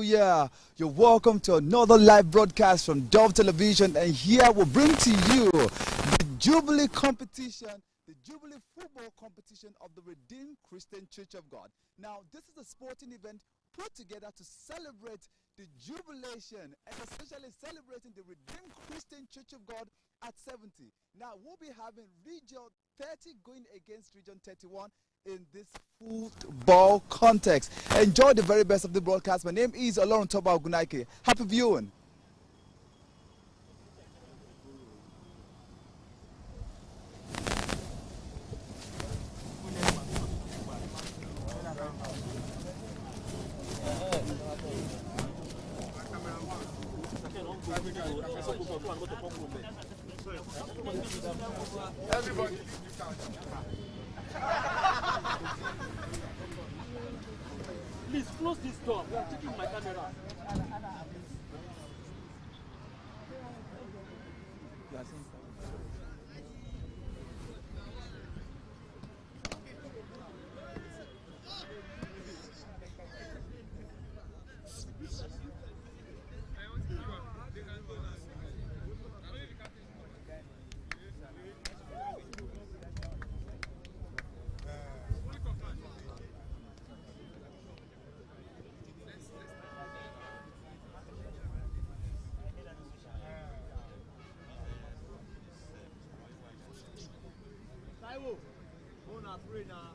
Hallelujah. You're welcome to another live broadcast from Dove Television, and here we'll bring to you the Jubilee competition, the Jubilee football competition of the Redeemed Christian Church of God. Now, this is a sporting event put together to celebrate the jubilation and especially celebrating the Redeemed Christian Church of God at 70. Now, we'll be having Region 30 going against Region 31 in this football context. Enjoy the very best of the broadcast. My name is Olorun Toba Ogunaike. Happy viewing. Everybody. Please close this door. We are taking my camera. Taiwo, go na pray na.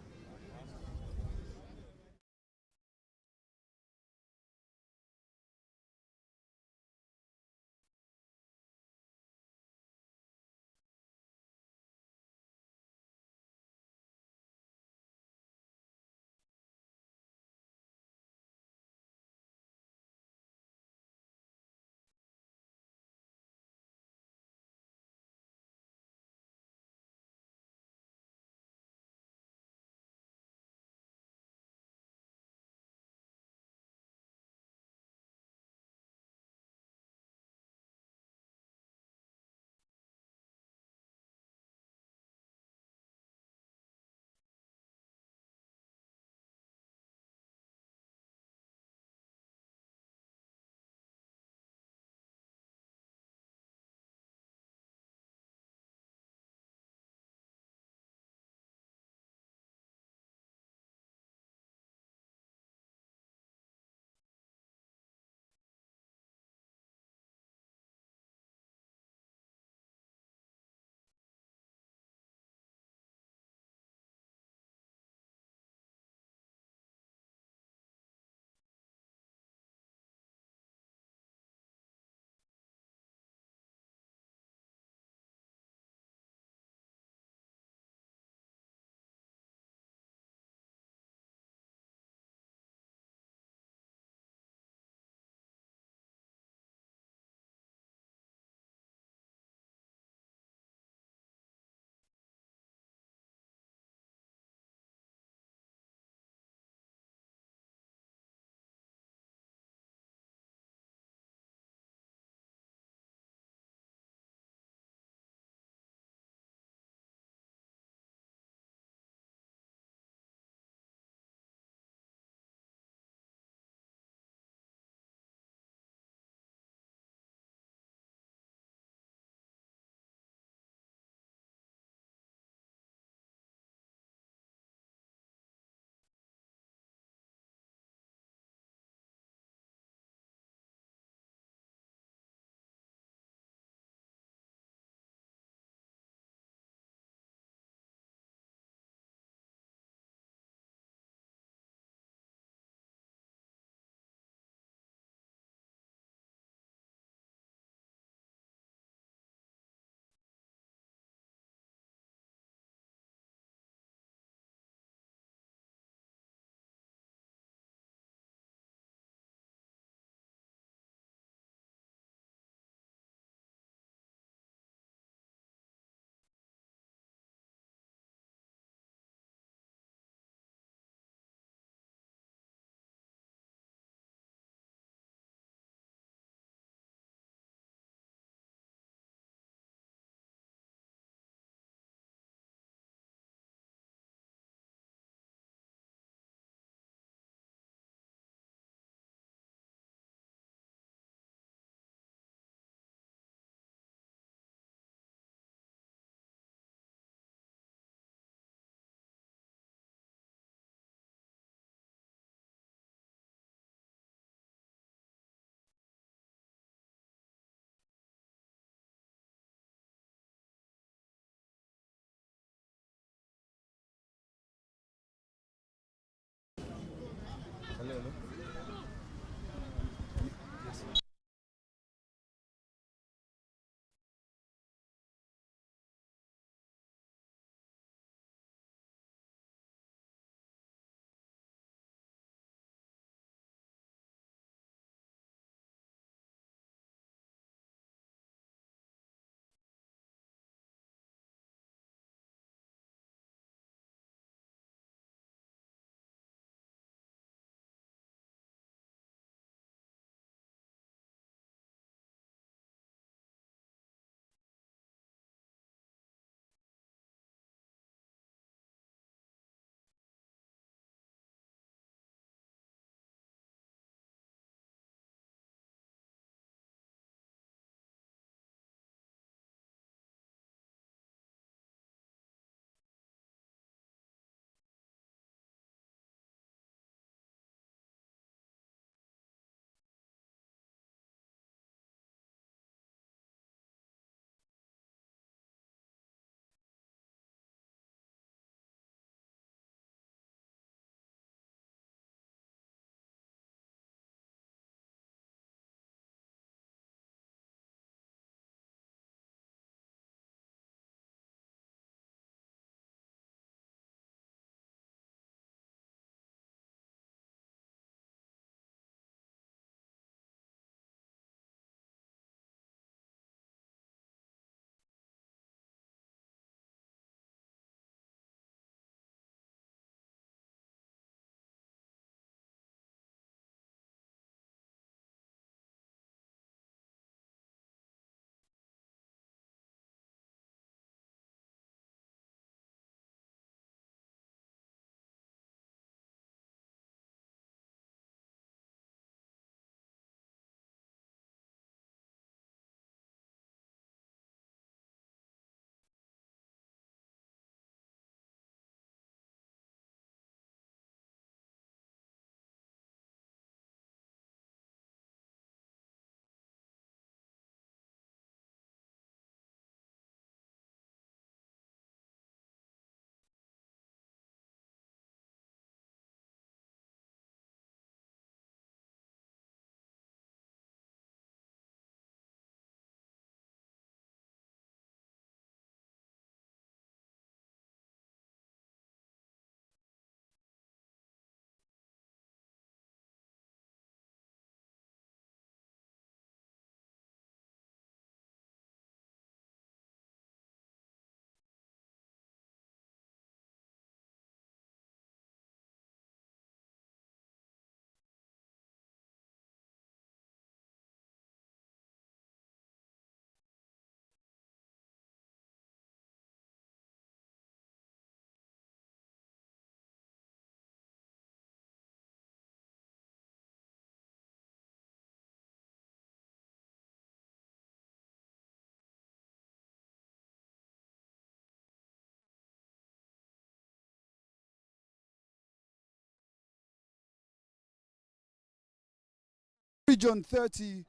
Region 30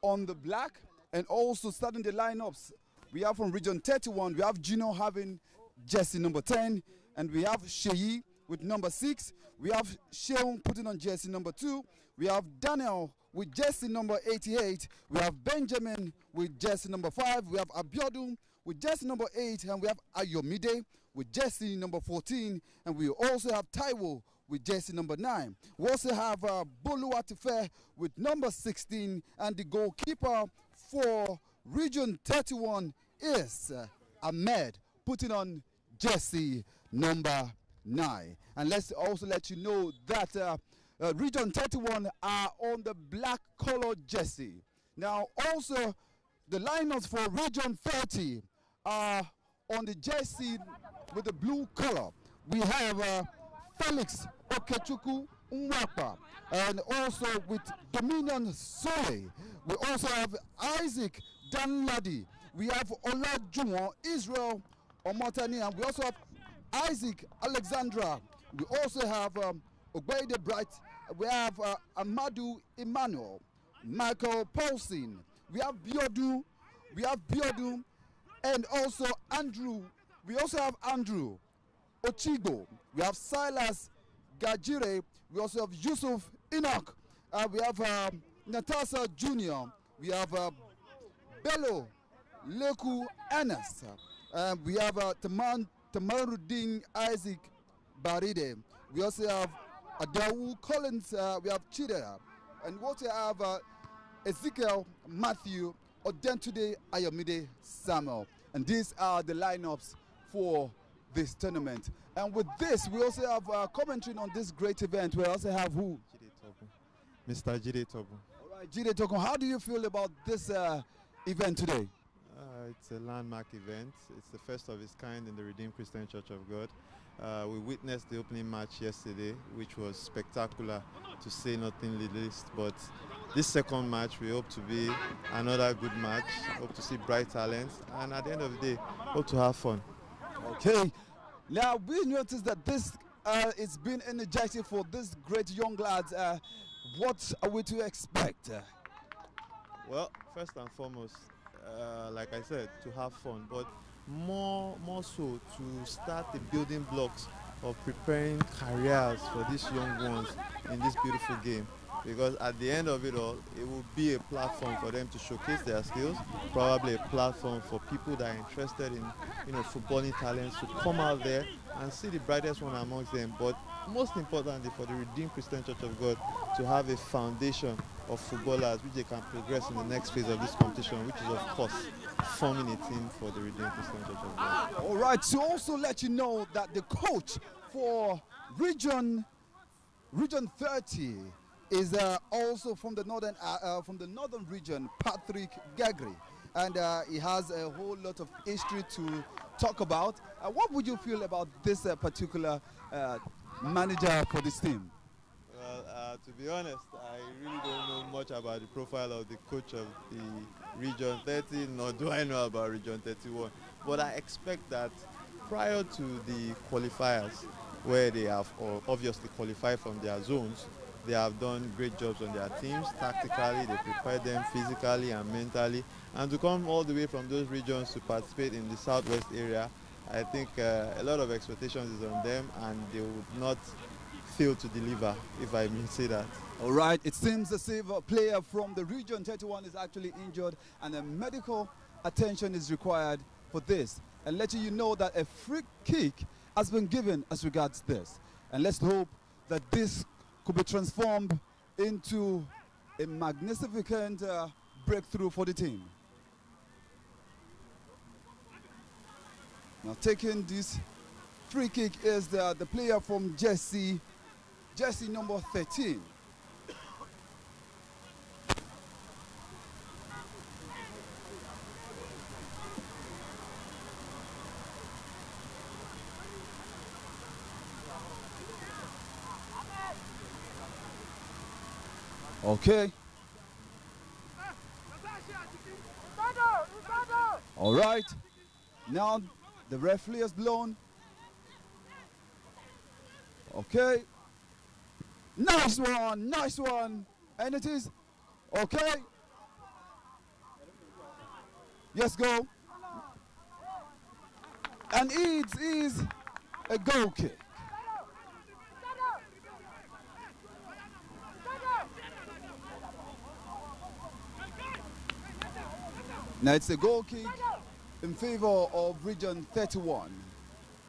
on the black, and also starting the lineups, we have from Region 31, we have Gino having jersey number 10, and we have Sheyi with number 6. We have Sheung putting on jersey number 2. We have Daniel with jersey number 88. We have Benjamin with jersey number 5. We have Abiodun with jersey number 8, and we have Ayomide with jersey number 14, and we also have Taiwo with jersey number 9. We also have Bolu Atife with number 16, and the goalkeeper for Region 31 is Ahmed, putting on jersey number 9. And let's also let you know that Region 31 are on the black color jersey. Now also the lineups for Region 30 are on the jersey with the blue color. We have Felix Okechukwu Nwapa, and also with Dominion Sole. We also have Isaac Danladi. We have Olajuwon Israel Omotani, and we also have Isaac Alexandra. We also have Ogbede Bright. We have Amadou Emmanuel, Michael Paulson. We have Biodu. We have Biodu, and also Andrew. We also have Andrew Ochigo. We have Silas Gajire. We also have Yusuf Enoch. We have Natasha Jr. We have Bello Leku Anas. We have Tamaruddin Isaac Baride. We also have Adawu Collins. We have Chidera. And we also have Ezekiel Matthew Odentude Ayomide Samuel. And these are the lineups for this tournament. And with this, we also have commentary on this great event. We also have who? Mr. Jide Tobu. All right, Jide Tobu, how do you feel about this event today? It's a landmark event. It's the first of its kind in the Redeemed Christian Church of God. We witnessed the opening match yesterday, which was spectacular, to say nothing least. But this second match, we hope to be another good match. Hope to see bright talents, and at the end of the day, hope to have fun. Okay. Now we noticed that this is been energetic for these great young lads. What are we to expect? Well, first and foremost, like I said, to have fun, but more so to start the building blocks of preparing careers for these young ones in this beautiful game. Because at the end of it all, it will be a platform for them to showcase their skills, probably a platform for people that are interested in, footballing talents to come out there and see the brightest one amongst them. But most importantly, for the Redeemed Christian Church of God to have a foundation of footballers which they can progress in the next phase of this competition, which is of course forming a team for the Redeemed Christian Church of God. All right, to also let you know that the coach for Region 30 is also from the northern region, Patrick Gagri, and he has a whole lot of history to talk about. What would you feel about this particular manager for this team? Well, to be honest, I really don't know much about the profile of the coach of the Region 30, nor do I know about Region 31. But I expect that prior to the qualifiers, where they have obviously qualified from their zones, they have done great jobs on their teams. Tactically, they prepared them physically and mentally. And to come all the way from those regions to participate in the southwest area, I think a lot of expectations is on them, and they would not fail to deliver, if I may say that. All right, it seems as if a player from the Region 31 is actually injured, and a medical attention is required for this. And letting you know that a free kick has been given as regards this. And let's hope that this could be transformed into a magnificent breakthrough for the team. Now taking this free kick is the player from jersey number 13. Okay. All right. Now the referee has blown. Okay. Nice one. Nice one. And it is. Okay. Yes, go. And it is a goal kick. Now it's a goal kick in favor of Region 31.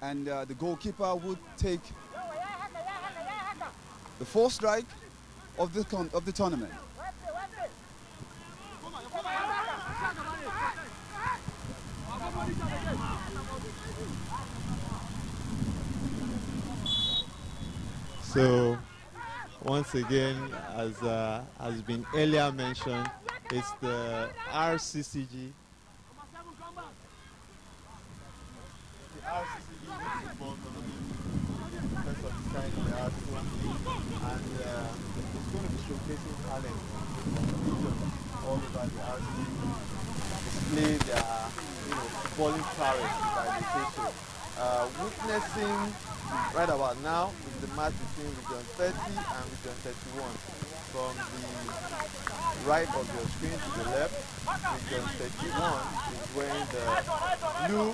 And the goalkeeper would take the fourth strike of the tournament. So once again, as has been earlier mentioned, it's the RCCG. The RCCG football tournament, first of its kind in the R2, and it's going to be showcasing talent from regions all over the RCCG, display their footballing prowess, if I may say so. Witnessing right about now is the match between Region 30 and Region 31. From the right of your screen to the left, Region 31 is wearing the blue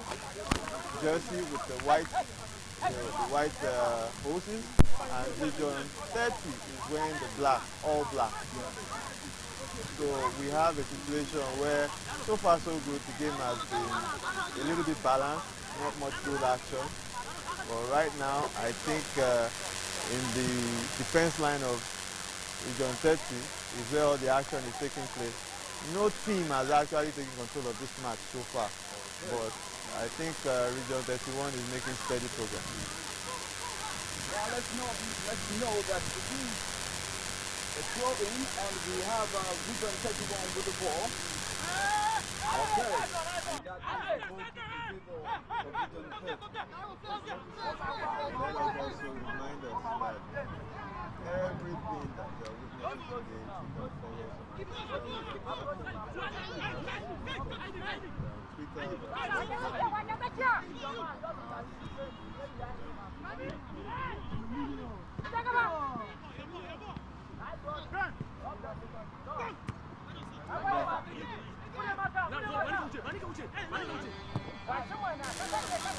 jersey with the white hoses, and Region 30 is wearing the black, all black. So we have a situation where so far so good, the game has been a little bit balanced, not much goal action. But right now, I think in the defense line of Region 30 is where all the action is taking place. No team has actually taken control of this match so far, but I think Region 31 is making steady progress. Well, let's know that it is a throw-in, and we have Region 31 with the ball. Okay, and that is the goal kick in favor of Region 30. Let us also remind us that everything that we are witnessing today is in the follow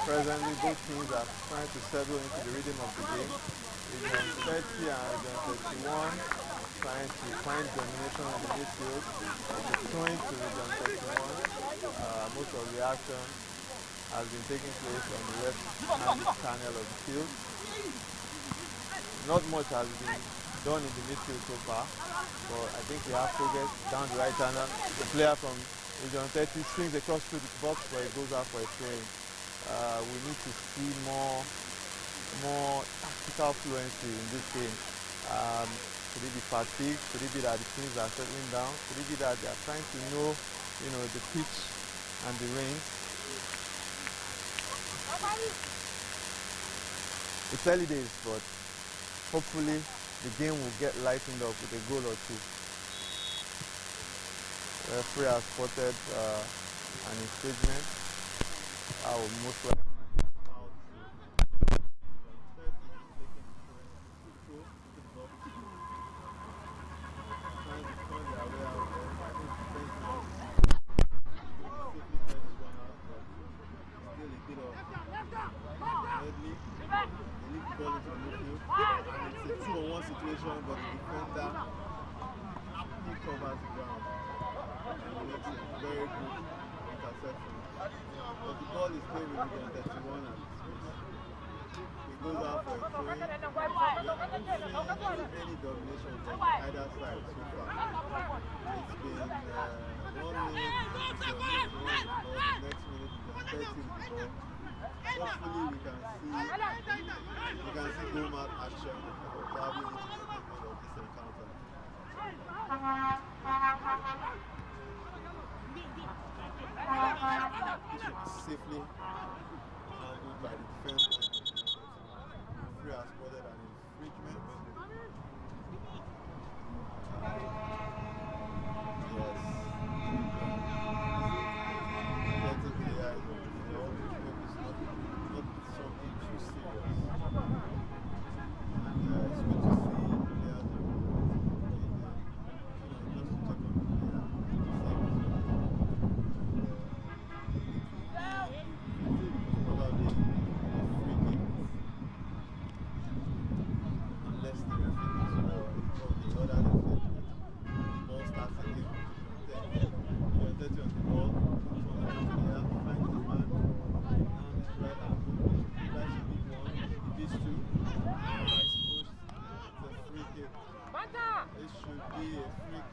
Presently, both teams are trying to settle into the rhythm of the game. Region 30 and Region 31 trying to find domination in the midfield. Throwing to Region 31. Most of the action has been taking place on the left-hand channel of the field. Not much has been done in the midfield so far, but I think we have progress down the right channel. The player from Region 30 swings across through the box where it goes out for a throw-in. We need to see more tactical fluency in this game. Could it be fatigue? Could it be that the teams are settling down? Could it be that they are trying to know, the pitch and the range? It's early days, but hopefully the game will get lightened up with a goal or two. The referee has spotted an infringement. I will most likely situation, but the defender he covers the ground and makes a very good interception. But the ball is played with Region 31 and it goes out for a throw-in. We haven't seen any domination from either side so far. It's been 1 minute Region 31 or the next minute Region 30 with the ball. Hopefully we can see goal mark action or probably into the segment of this encounter. This should be safely handled by the defense line of the defense. The referee has spotted an infringement. Yes. 30 players on the floor. It's not something too serious. And it's good to see players of the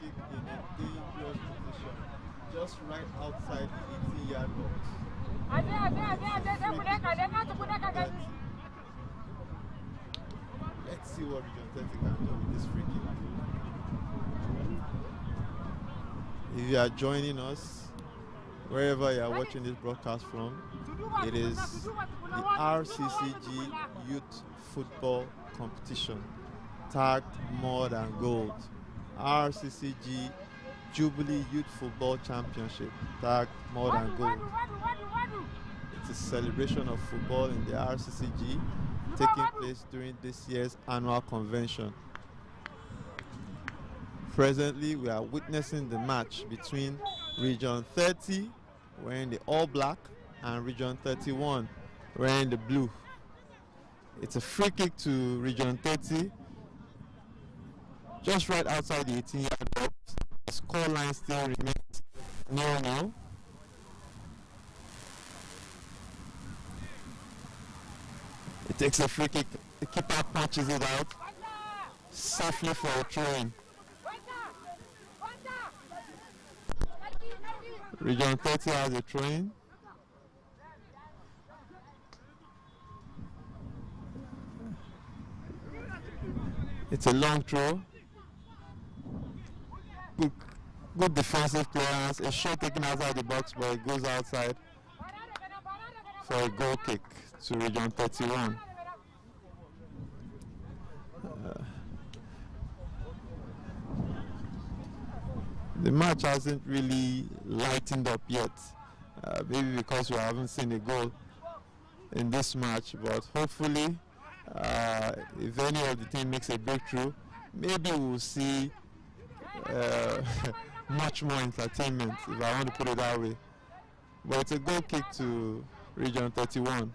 kick in a dangerous position, just right outside the 18-yard box. Let's see what Region 30 can do with this free kick. If you are joining us, wherever you are watching this broadcast from, it is the Rccg Youth Football Competition, tagged More Than Gold. Rccg Jubilee Youth Football Championship, tagged More Than Gold. It's a celebration of football in the Rccg, taking place during this year's annual convention. Presently, we are witnessing the match between Region 30, wearing the all black, and Region 31, wearing the blue. It's a free kick to Region 30, just right outside the 18-yard box. The score line still remains 0-0. It takes a free kick, the keeper punches it out, safely for a throw-in. Region 30 has a throw-in. It's a long throw. Good defensive clearance. A shot taken outside the box, but it goes outside for a goal kick to Region 31. The match hasn't really lightened up yet, maybe because we haven't seen a goal in this match, but hopefully if any of the team makes a breakthrough, maybe we'll see much more entertainment, if I want to put it that way. But it's a goal kick to Region 31.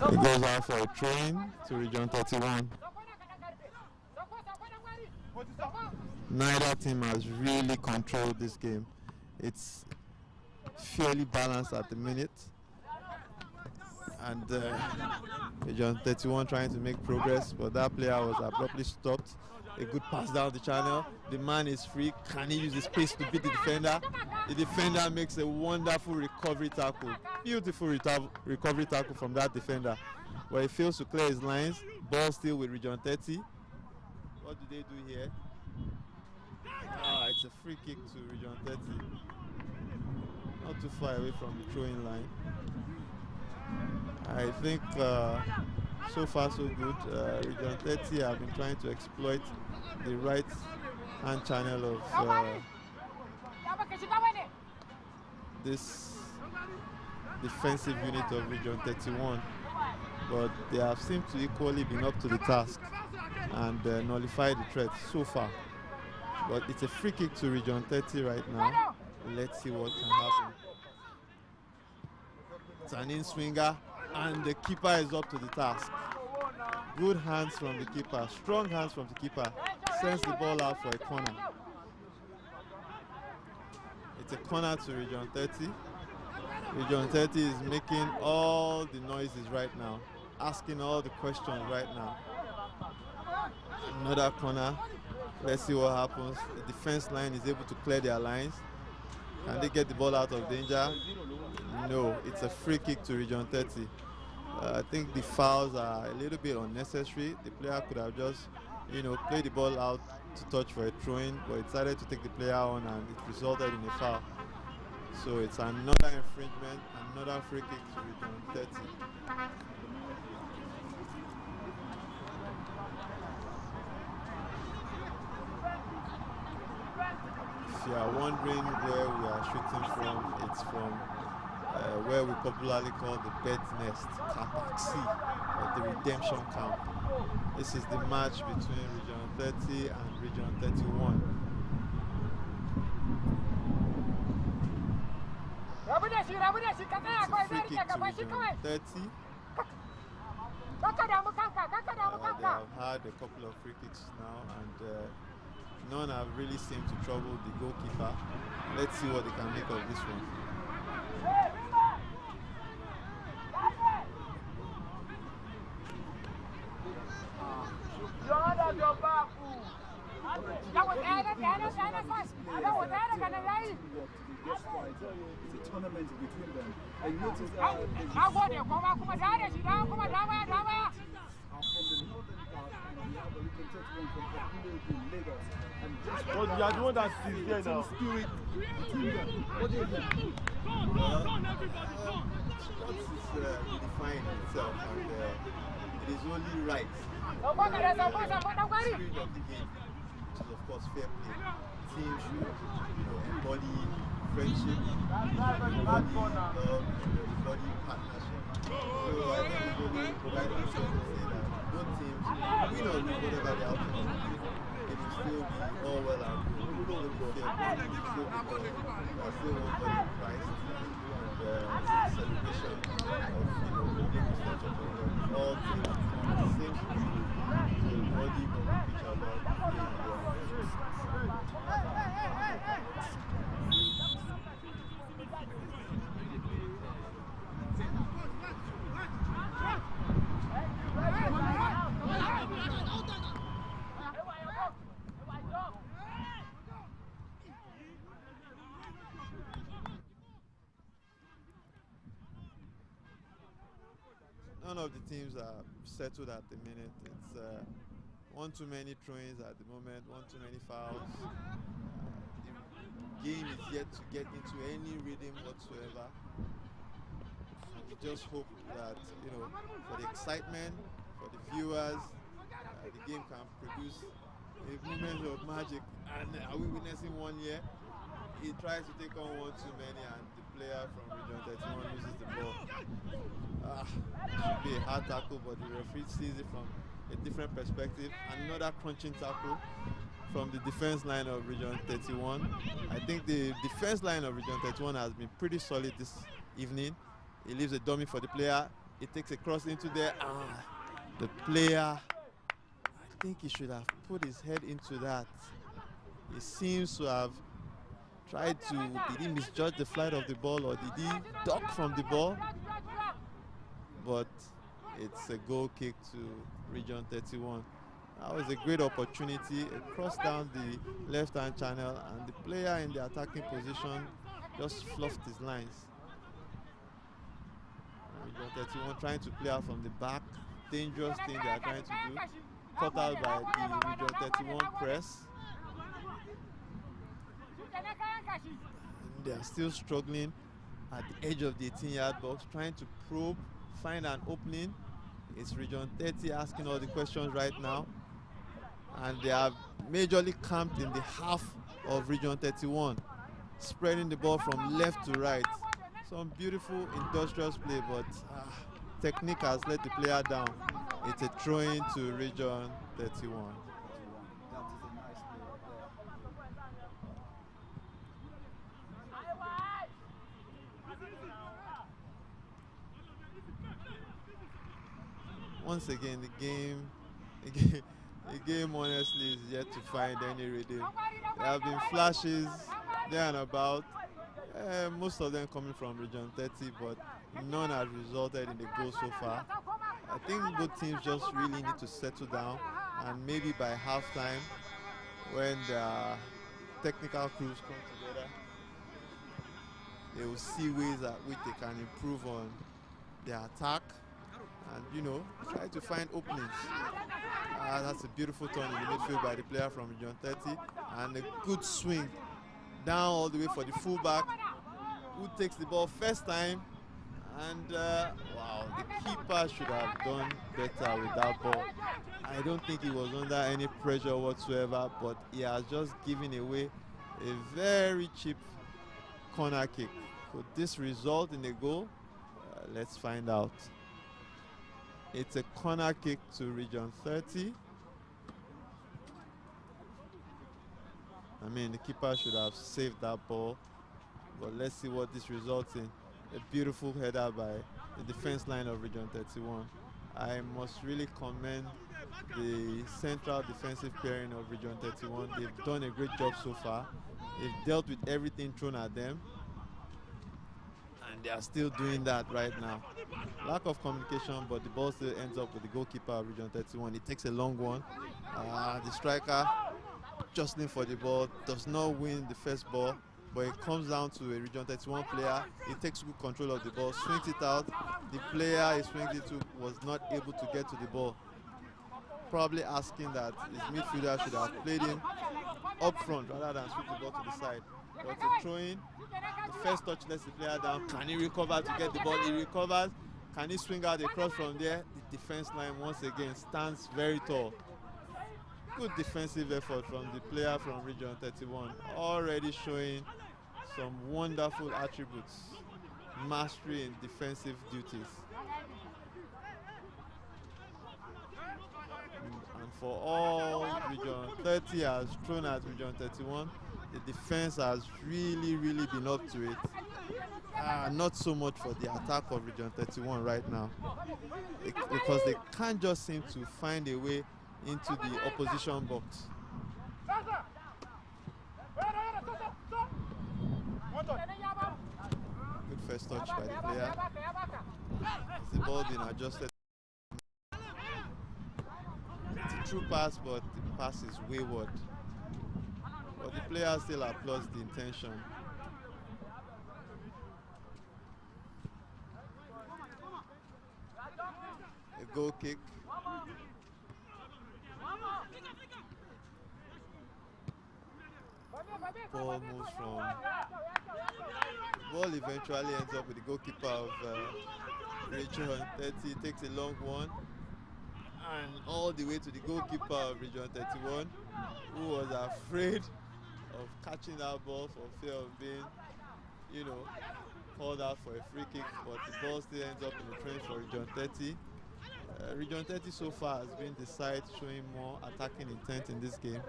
It goes out for a throw-in to Region 31. Neither team has really controlled this game. It's fairly balanced at the minute. And Region 31 trying to make progress, but that player was abruptly stopped. A good pass down the channel. The man is free. Can he use his pace to beat the defender? The defender makes a wonderful recovery tackle. Beautiful recovery tackle from that defender. But he fails to clear his lines. Ball still with Region 30. What do they do here? It's a free kick to Region 30. Not too far away from the throwing line. I think so far so good. Region 30 have been trying to exploit the right hand channel of this defensive unit of Region 31, but they have seemed to equally been up to the task and nullified the threat so far. But it's a free kick to Region 30 right now. Let's see what can happen. It's an in-swinger, and the keeper is up to the task. Good hands from the keeper, strong hands from the keeper. Sends the ball out for a corner. It's a corner to Region 30. Region 30 is making all the noises right now, asking all the questions right now. Another corner. Let's see what happens. The defense line is able to clear their lines. Can they get the ball out of danger? No, it's a free kick to Region 30. I think the fouls are a little bit unnecessary. The player could have just, played the ball out to touch for a throw-in, but he decided to take the player on, and it resulted in a foul. So it's another infringement, another free kick to Region 30. If you are wondering where we are shooting from, it's from where we popularly call the Bed Nest, Camp Axi, or the Redemption Camp. This is the match between Region 30 and Region 31. It's a free kick to Region 30. They have had a couple of free kicks now, and none have really seemed to trouble the goalkeeper. Let's see what they can make of this one. It's a tournament between them. And notice that from the northern part, and we have a Region 31 from Jubilee in Lagos. And just But you are the one that is here now. spirit between them. What do you think? Sports is redefining itself, and it is only right. The spirit of the game, which is of course fair play. Teams should embody friendship, embody love, embody partnership. So I think it's really right to say that both teams, win or lose whatever the outcome will be, it will still be all well and good. It will still be fair play, it will still be good. We are still one body Christ, and celebration of the game is such a program. All teams on the same spirit, so everybody can preach about the game. None of the teams are settled at the minute. It's one too many throw-ins at the moment, one too many fouls. The game is yet to get into any rhythm whatsoever. We just hope that, for the excitement, for the viewers, the game can produce a moment of magic. And are we witnessing one here? He tries to take on one too many, and the player from Region 31 loses the ball. It should be a hard tackle, but the referee sees it from a different perspective. Another crunching tackle from the defense line of Region 31. I think the defense line of Region 31 has been pretty solid this evening. He leaves a dummy for the player. He takes a cross into there. The player, I think he should have put his head into that. He seems to have tried to, did he misjudge the flight of the ball, or did he duck from the ball? But it's a goal kick to Region 31. That was a great opportunity. It crossed down the left-hand channel, and the player in the attacking position just fluffed his lines. Region 31 trying to play out from the back. Dangerous thing they are trying to do. Caught out by the Region 31 press. And they are still struggling at the edge of the 18-yard box, trying to probe, find an opening. It's Region 30 asking all the questions right now. And they are majorly camped in the half of Region 31, spreading the ball from left to right. Some beautiful industrious play, but technique has let the player down. It's a throw-in to Region 31. That is a nice play right there. Once again, the game honestly is yet to find any rhythm. There have been flashes there and about, most of them coming from Region 30, but none has resulted in the goal so far. I think both teams just really need to settle down, and maybe by halftime, when the technical crews come together, they will see ways at which they can improve on their attack and, try to find openings. That's a beautiful turn in the midfield by the player from Region 30, and a good swing down all the way for the fullback, who takes the ball first time. And wow, the keeper should have done better with that ball. I don't think he was under any pressure whatsoever, but he has just given away a very cheap corner kick. Could this result in a goal? Let's find out. It's a corner kick to Region 30. I mean, the keeper should have saved that ball, but let's see what this results in. A beautiful header by the defense line of Region 31. I must really commend the central defensive pairing of Region 31. They've done a great job so far. They've dealt with everything thrown at them, and they are still doing that right now. Lack of communication, but the ball still ends up with the goalkeeper of Region 31. It takes a long one. The striker jostling for the ball does not win the first ball, but it comes down to a Region 31 player. He takes good control of the ball, swings it out. The player he swings it to was not able to get to the ball, probably asking that his midfielder should have played him up front rather than sweep the ball to the side. But a throw-in, the first touch lets the player down. Can he recover to get the ball? He recovers. Can he swing out across from there? The defense line once again stands very tall. Good defensive effort from the player from Region 31, already showing some wonderful attributes, mastery in defensive duties. And for all Region 30 has thrown at Region 31, the defense has really been up to it. Not so much for the attack of Region 31 right now, because they can't just seem to find a way into the opposition box. Good first touch by the player. Has the ball been adjusted? It's a true pass, but the pass is wayward. But the player still applauds the intention. A goal kick. Ball moves from. Ball eventually ends up with the goalkeeper of Region 30. Takes a long one, and all the way to the goalkeeper of Region 31, who was afraid of catching that ball for fear of being, called out for a free kick. But the ball still ends up in the trench for Region 30. Region 30 so far has been the side showing more attacking intent in this game,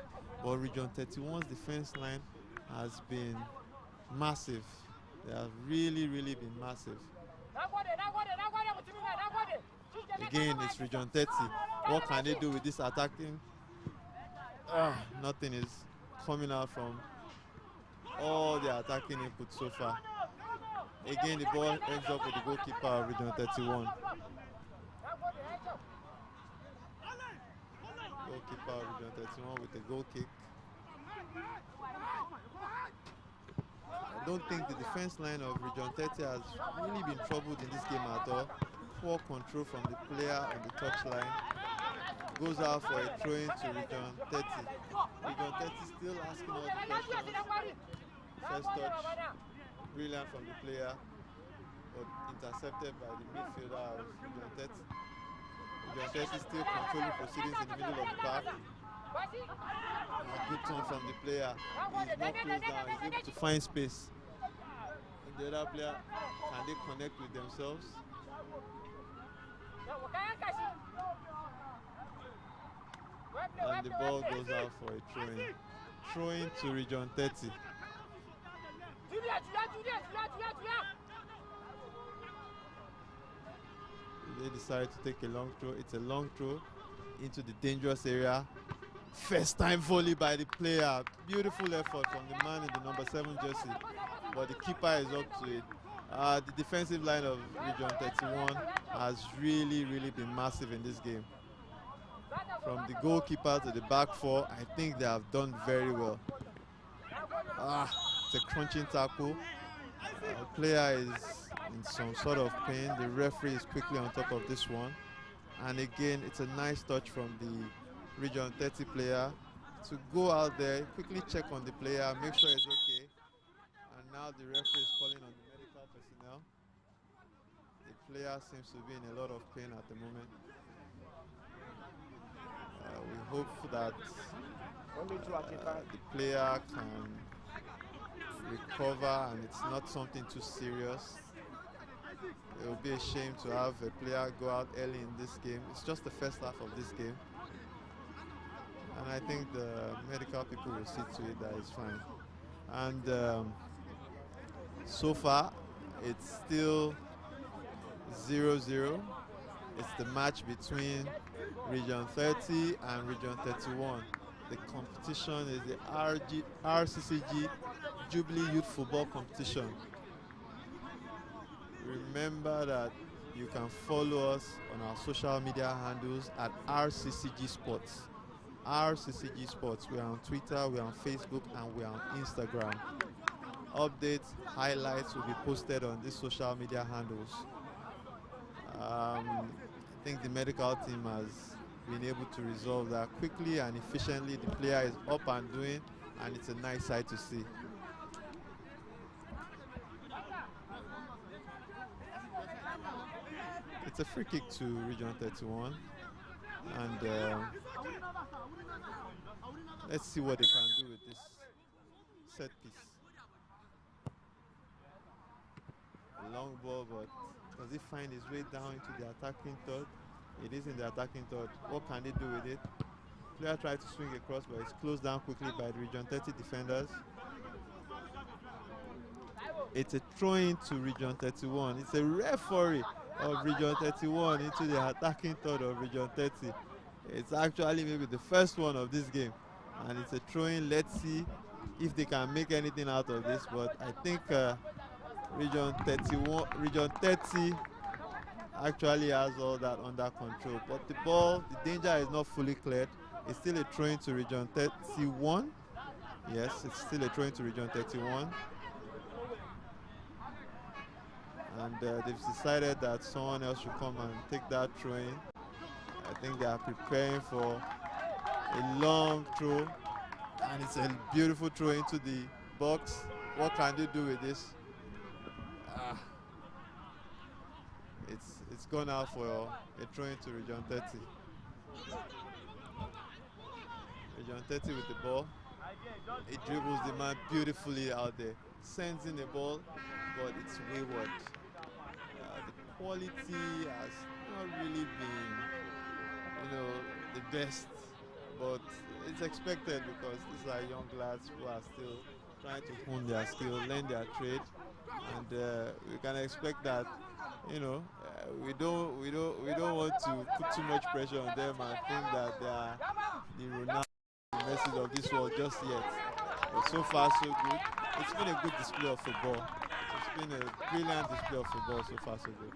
but Region 31's defense line has been massive. They have really been massive. Again, it's Region 30. What can they do with this attacking? Nothing is coming out from all the attacking input so far. Again, the ball ends up with the goalkeeper of Region 31. Goalkeeper of Region 31 with a goal kick. I don't think the defense line of Region 30 has really been troubled in this game at all. Poor control from the player on the touchline. Goes out for a throw-in to Region 30. Region 30 still asking all the questions. First touch, brilliant from the player, but intercepted by the midfielder of Region 30. Region 30 still controlling proceedings in the middle of the park. A good turn from the player. He's not closed down, he's able to find space. And the other player, can they connect with themselves? And the ball goes out for a throw-in. Throw-in to Region 30. They decide to take a long throw. It's a long throw into the dangerous area. First time volley by the player. Beautiful effort from the man in the number 7 jersey. But the keeper is up to it. The defensive line of Region 31 has really been massive in this game. From the goalkeeper to the back four, I think they have done very well. It's a crunching tackle. The player is in some sort of pain. The referee is quickly on top of this one. And again, it's a nice touch from the Region 30 player to go out there, quickly check on the player, make sure it's okay. And now the referee is calling on the medical personnel. The player seems to be in a lot of pain at the moment. We hope that the player can recover and it's not something too serious. It would be a shame to have a player go out early in this game. It's just the first half of this game. And I think the medical people will see to it that it's fine. And so far, it's still 0-0 It's the match between Region 30 and Region 31. The competition is the Rccg Jubilee Youth Football Competition. Remember that you can follow us on our social media handles at Rccg Sports. Rccg Sports. We're on Twitter, we're on Facebook, and we're on Instagram. Updates, highlights will be posted on these social media handles. I think the medical team has been able to resolve that quickly and efficiently. The player is up and doing, and it's a nice sight to see. It's a free kick to Region 31, and let's see what they can do with this set piece. A long ball, but does he find his way down into the attacking third? It is in the attacking third. What can they do with it? Player tried to swing across, but it's closed down quickly by the Region 30 defenders. It's a throw-in to Region 31. It's a referee of Region 31 into the attacking third of Region 30. It's actually maybe the first one of this game, and it's a throw-in. Let's see if they can make anything out of this, but I think Region 30 actually has all that under control. But the ball, the danger is not fully cleared. It's still a throw-in to Region 31. Yes, it's still a throw-in to Region 31. And they've decided that someone else should come and take that throw-in. I think they are preparing for a long throw, and it's a beautiful throw into the box. What can they do with this? It's gone out for a throw-in to Region 30. Region 30 with the ball. It dribbles the man beautifully out there, sends in the ball, but it's wayward. The quality has not really been, the best, but it's expected because these are young lads who are still trying to hone their skill, learn their trade, and we can expect that. We don't want to put too much pressure on them and think that they are the Ronaldo Messi of this world just yet. But so far so good. It's been a good display of football. It's been a brilliant display of football so far so good.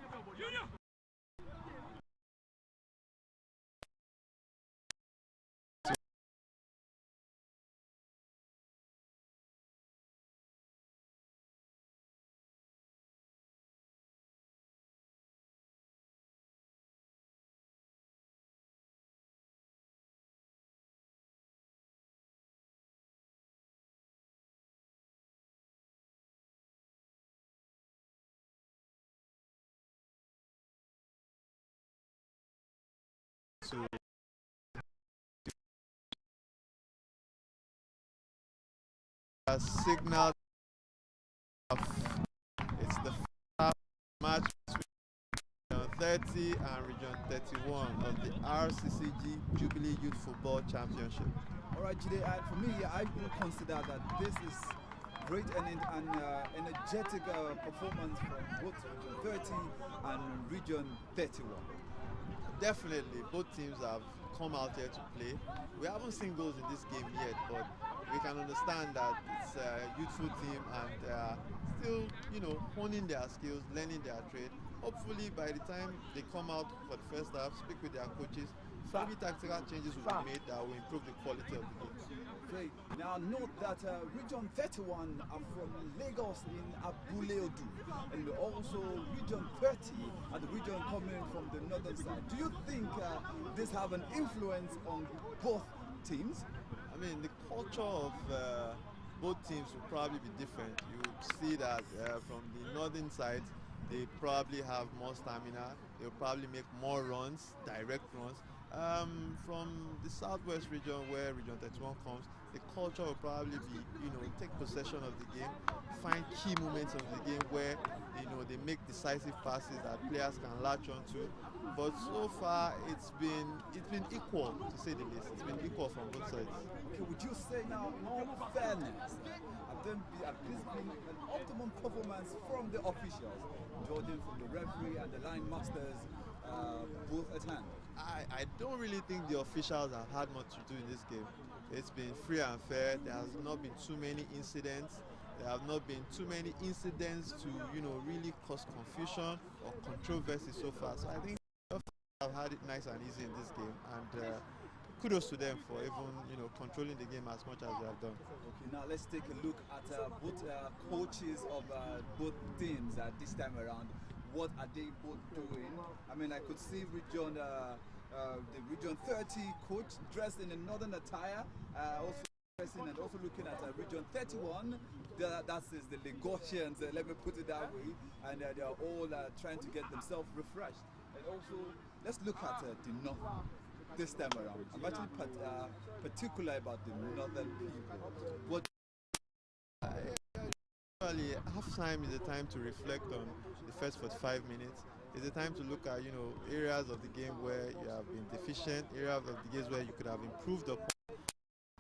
To a signal. It's the first match between Region 30 and Region 31 of the Rccg Jubilee Youth Football Championship. All right, Jide, for me, I would consider that this is great and energetic performance from both Region 30 and Region 31. Definitely, both teams have come out here to play. We haven't seen goals in this game yet, but we can understand that it's a youthful team and still, honing their skills, learning their trade. Hopefully, by the time they come out for the first half, speak with their coaches, maybe tactical changes will be made that will improve the quality of the game. Okay. Now note that Region 31 are from Lagos in Abule Odu, and also Region 30 are the region coming from the northern side. Do you think this have an influence on both teams? I mean, the culture of both teams will probably be different. You see that from the northern side, they probably have more stamina. They'll probably make more runs, direct runs. From the southwest region where Region 31 comes, the culture will probably be, take possession of the game, find key moments of the game where, they make decisive passes that players can latch onto. But so far, it's been equal, to say the least. It's been equal from both sides. Okay, would you say now, in all fairness, have this been an optimum performance from the officials, judging from the referee and the line masters, both at hand? I don't really think the officials have had much to do in this game. It's been free and fair. There has not been too many incidents. There have not been too many incidents to, really cause confusion or controversy so far. So I think the officials have had it nice and easy in this game, and kudos to them for even, controlling the game as much as they have done. Okay, now let's take a look at both coaches of both teams this time around. What are they both doing? I mean, I could see the Region 30 coach dressed in a northern attire, also dressing and also looking at Region 31. That is the Lagosians, let me put it that way, and they are all trying to get themselves refreshed. And also, let's look at the north this time around. I'm actually particular about the northern people. What? Actually, half-time is a time to reflect on the first 45 minutes. It's a time to look at, areas of the game where you have been deficient, areas of the games where you could have improved upon.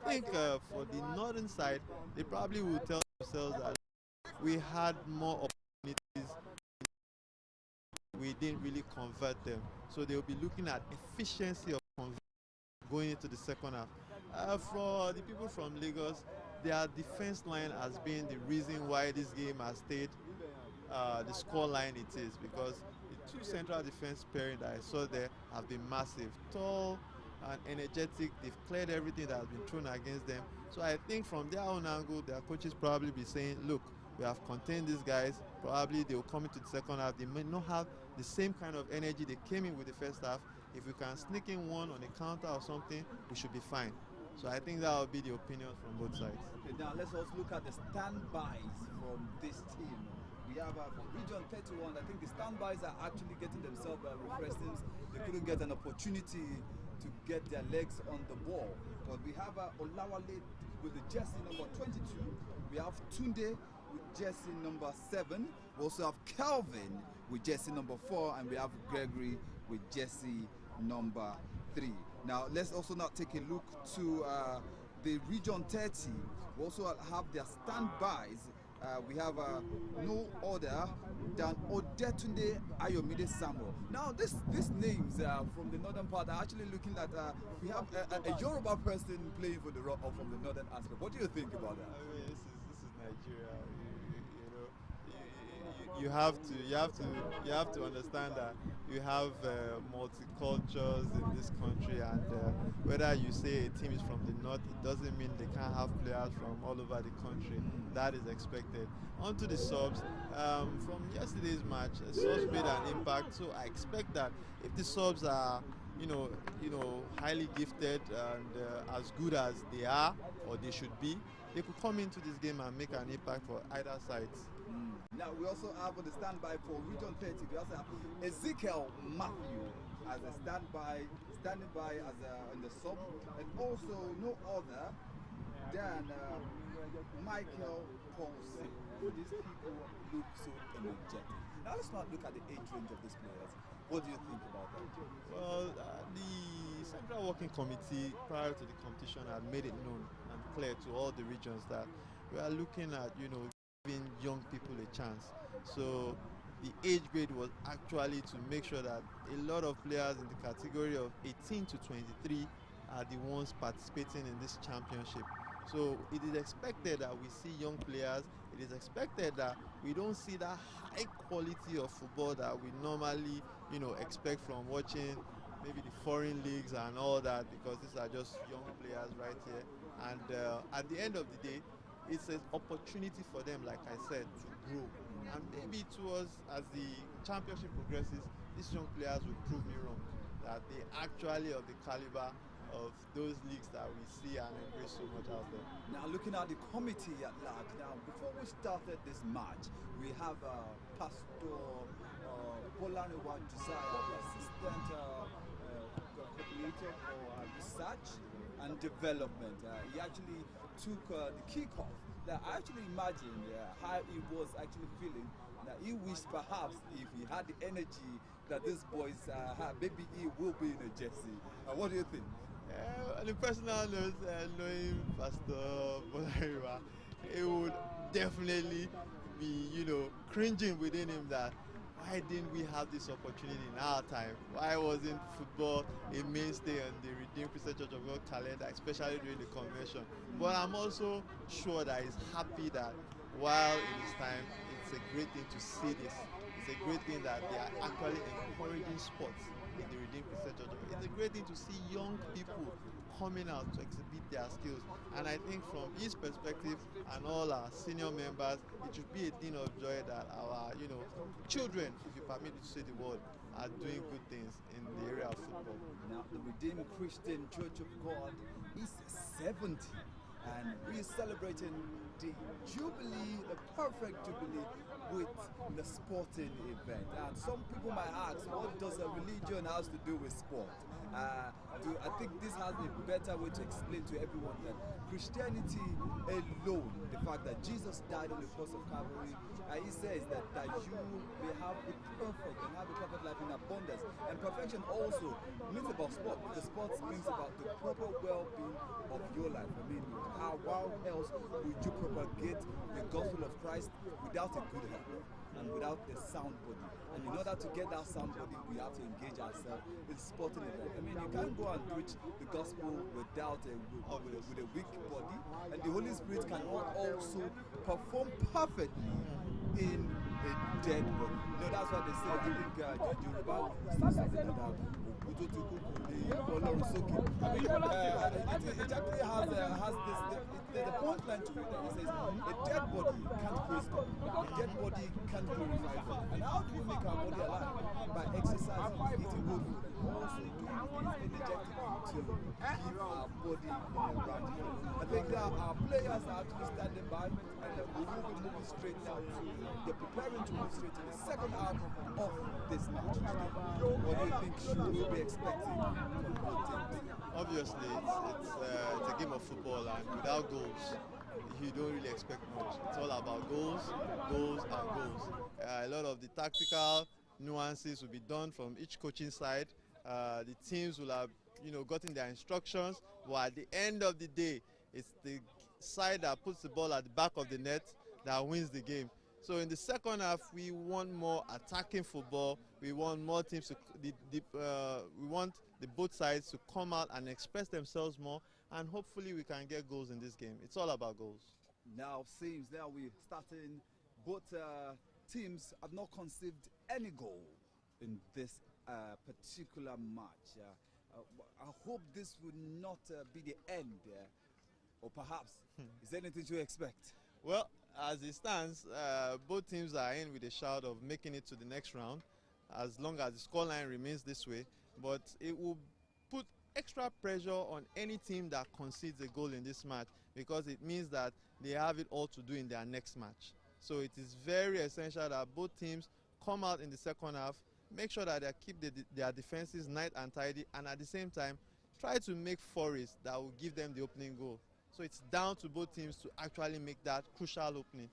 I think for the northern side, they probably will tell themselves that we had more opportunities, we didn't really convert them. So they will be looking at efficiency of conversion going into the second half. For the people from Lagos, their defense line has been the reason why this game has stayed the score line it is, because the two central defense pairing that I saw there have been massive, tall and energetic. They've cleared everything that has been thrown against them. So I think from their own angle, their coaches probably be saying, look, we have contained these guys. Probably they will come into the second half. They may not have the same kind of energy they came in with the first half. If we can sneak in one on a counter or something, we should be fine. So I think that will be the opinion from both sides. Okay, now let's also look at the standbys from this team. We have for Region 31, I think the standbys are actually getting themselves refreshed since they couldn't get an opportunity to get their legs on the ball. But we have Olawale with the jersey number 22. We have Tunde with jersey number 7. We also have Kelvin with jersey number 4, and we have Gregory with jersey number 3. Now let's also now take a look to the Region 30. We also have their standbys. We have no other than Odetunde Ayomide Samuel. Now these names from the northern part are actually looking at we have a Yoruba person playing for from the northern aspect. What do you think about that? I mean, this is Nigeria. You have to understand that you have multicultures in this country, and whether you say a team is from the north, it doesn't mean they can't have players from all over the country. That is expected. On to the subs. From yesterday's match, subs made an impact, so I expect that if the subs are highly gifted and as good as they are or they should be, they could come into this game and make an impact for either sides. Now we also have on the standby for Region 30. We also have Ezekiel Matthew as a standing by as in the sub, and also no other than Michael Paulson. These people look so energetic. Now let's not look at the age range of these players. What do you think about that? Well, the Central Working Committee prior to the competition had made it known and clear to all the regions that we are looking at, giving young people a chance. So the age grade was actually to make sure that a lot of players in the category of 18 to 23 are the ones participating in this championship. So it is expected that we see young players. It is expected that we don't see that high quality of football that we normally, expect from watching maybe the foreign leagues and all that, because these are just young players right here. And at the end of the day, it's an opportunity for them, like I said, to grow. And maybe towards, as the championship progresses, these young players will prove me wrong, that they actually of the caliber of those leagues that we see and embrace so much out there. Now looking at the committee at large, now before we started this match, we have Pastor Bolaniwa Josiah, the assistant coordinator for research and development. He actually took the kickoff. Now I actually imagine how he was actually feeling. That he wished perhaps if he had the energy that these boys have, maybe he will be in a jersey. What do you think? On a personal note, knowing Pastor Bolaniwa, it would definitely be, cringing within him that why didn't we have this opportunity in our time? Why wasn't football a mainstay on the Redeemed Christian Church of God calendar, especially during the convention? But I'm also sure that he's happy that while it is time, it's a great thing to see this. It's a great thing that they are actually encouraging sports in the Redeemed Christian Church of God. It's a great thing to see young people coming out to exhibit their skills. And I think from his perspective and all our senior members, it should be a thing of joy that our, children, if you permit me to say the word, are doing good things in the area of football. Now, the Redeemed Christian Church of God is 70, and we're celebrating the Jubilee, the perfect Jubilee, with the sporting event. And some people might ask, what does a religion have to do with sport? I think this has a better way to explain to everyone that Christianity alone, the fact that Jesus died on the cross of Calvary, he says that you may have the perfect and have a perfect life in abundance. And perfection also means about sport, because sport brings about the proper well-being of your life. I mean, how else would you propagate the gospel of Christ without a good health and without a sound body? And in order to get that sound body, we have to engage ourselves in sporting event. I mean, you can't go and preach the gospel without with a weak body, and the Holy Spirit cannot also perform perfectly in a dead body. No, that's what they say. I think Yoruba will say something like that. I mean, it actually has there's a punchline to it that it says a dead body can't praise God, a dead body can't glorify God. And how do we make our body alive? By exercising, eating good food, and also doing things energetic to keep our body in the right form. I think that our players are actually standing by, and we will be moving straight now to, they're preparing to move straight to the second half of this match. What do you think should we be expecting from both teams? Obviously, it's a game of football, and without goals, you don't really expect much. It's all about goals, goals, and goals. A lot of the tactical nuances will be done from each coaching side. The teams will have, gotten their instructions, but at the end of the day, it's the side that puts the ball at the back of the net that wins the game. So in the second half, we want more attacking football. We want more teams to, we want the both sides to come out and express themselves more, and hopefully we can get goals in this game. It's all about goals. Now seems now we're starting. Both teams have not conceived any goal in this particular match. I hope this will not be the end, or perhaps is there anything to expect? Well, as it stands, both teams are in with a shout of making it to the next round, as long as the scoreline remains this way. But it will put extra pressure on any team that concedes a goal in this match, because it means that they have it all to do in their next match. So it is very essential that both teams come out in the second half, make sure that they keep their defenses nice and tidy, and at the same time try to make forays that will give them the opening goal. So it's down to both teams to actually make that crucial opening.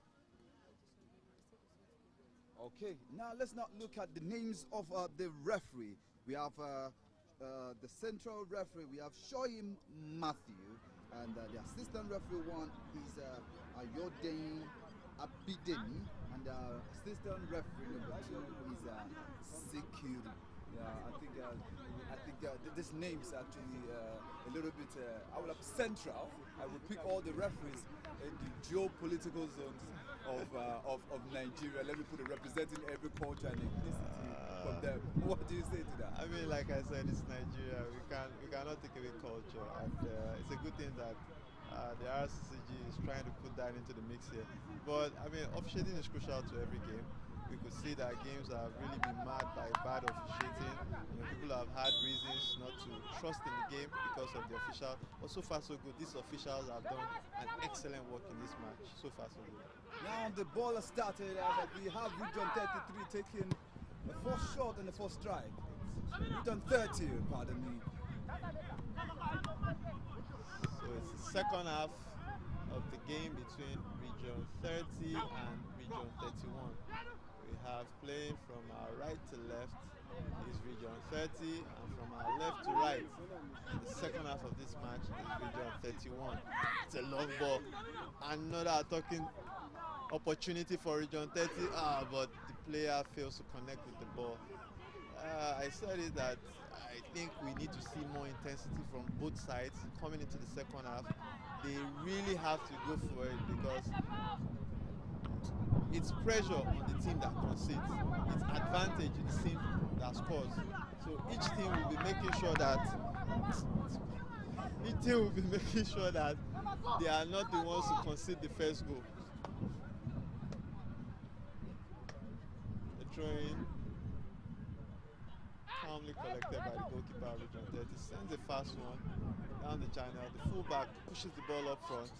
Okay, now let's not look at the names of the referee. We have the central referee, we have Shoyim Matthew, and the assistant referee one is Ayodele Abidin, and the assistant referee number 2 is Sekiru. Yeah, I think this name is actually a little bit central. I will pick all the referees in the geopolitical zones of Nigeria. Let me put it, representing every culture and ethnicity from them. What do you say to that? I mean, like I said, it's Nigeria. We cannot take away culture, and it's a good thing that the Rccg is trying to put that into the mix here. But I mean, officiating is crucial to every game. We could see that games have really been marred by bad officiating. People have had reasons not to trust in the game because of the official. But so far so good. These officials have done an excellent work in this match. So far so good. Now the ball has started. We have Region 33 taking the first shot and the first strike. Region 30, pardon me. So it's the second half of the game between Region 30 and Region 31. We have have playing from our right to left is Region 30, and from our left to right, the second half of this match is Region 31. It's a long ball. Another attacking opportunity for Region 30, but the player fails to connect with the ball. I said it that I think we need to see more intensity from both sides coming into the second half. They really have to go for it because it's pressure on the team that concedes. It's advantage to the team that scores. So each team will be making sure that they are not the ones who concede the first goal. The throw-in, calmly collected by the goalkeeper of Region 30, sends a fast one down the channel. The fullback pushes the ball up front,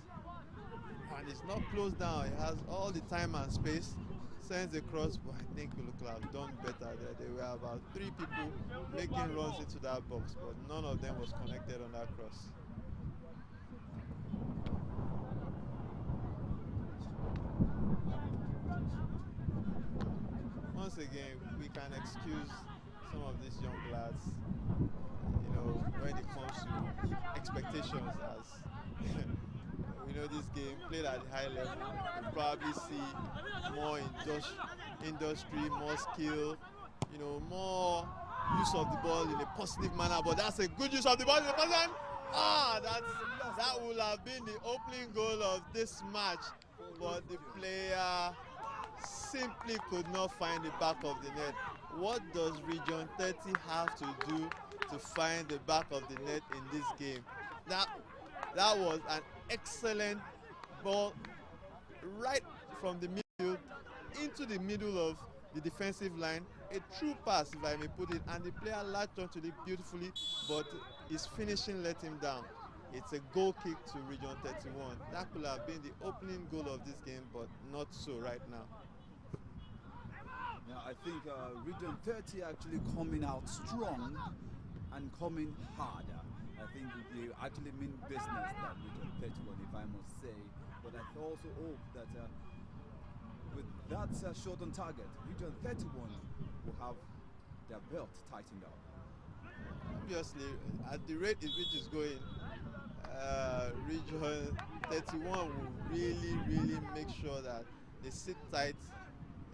and it's not closed down. It has all the time and space. Sends a cross, but I think we could have done better there. There were about 3 people making runs into that box, but none of them was connected on that cross. Once again, we can excuse some of these young lads, you know, when it comes to expectations. As we know, this game played at a high level, we'll probably see more industry, more skill, you know, more use of the ball in a positive manner. But that's a good use of the ball in a positive. That would have been the opening goal of this match, but the player simply could not find the back of the net. What does Region 30 have to do to find the back of the net in this game? That was an excellent ball right from the midfield into the middle of the defensive line. A true pass, if I may put it, and the player latched onto it beautifully, but his finishing let him down. It's a goal kick to Region 31. That could have been the opening goal of this game, but not so right now. Yeah, I think Region 30 actually coming out strong and coming harder. I think they actually mean business, that Region 31, if I must say. But I also hope that with that shot on target, Region 31 will have their belt tightened up. Obviously, at the rate at which it's going, Region 31 will really make sure that they sit tight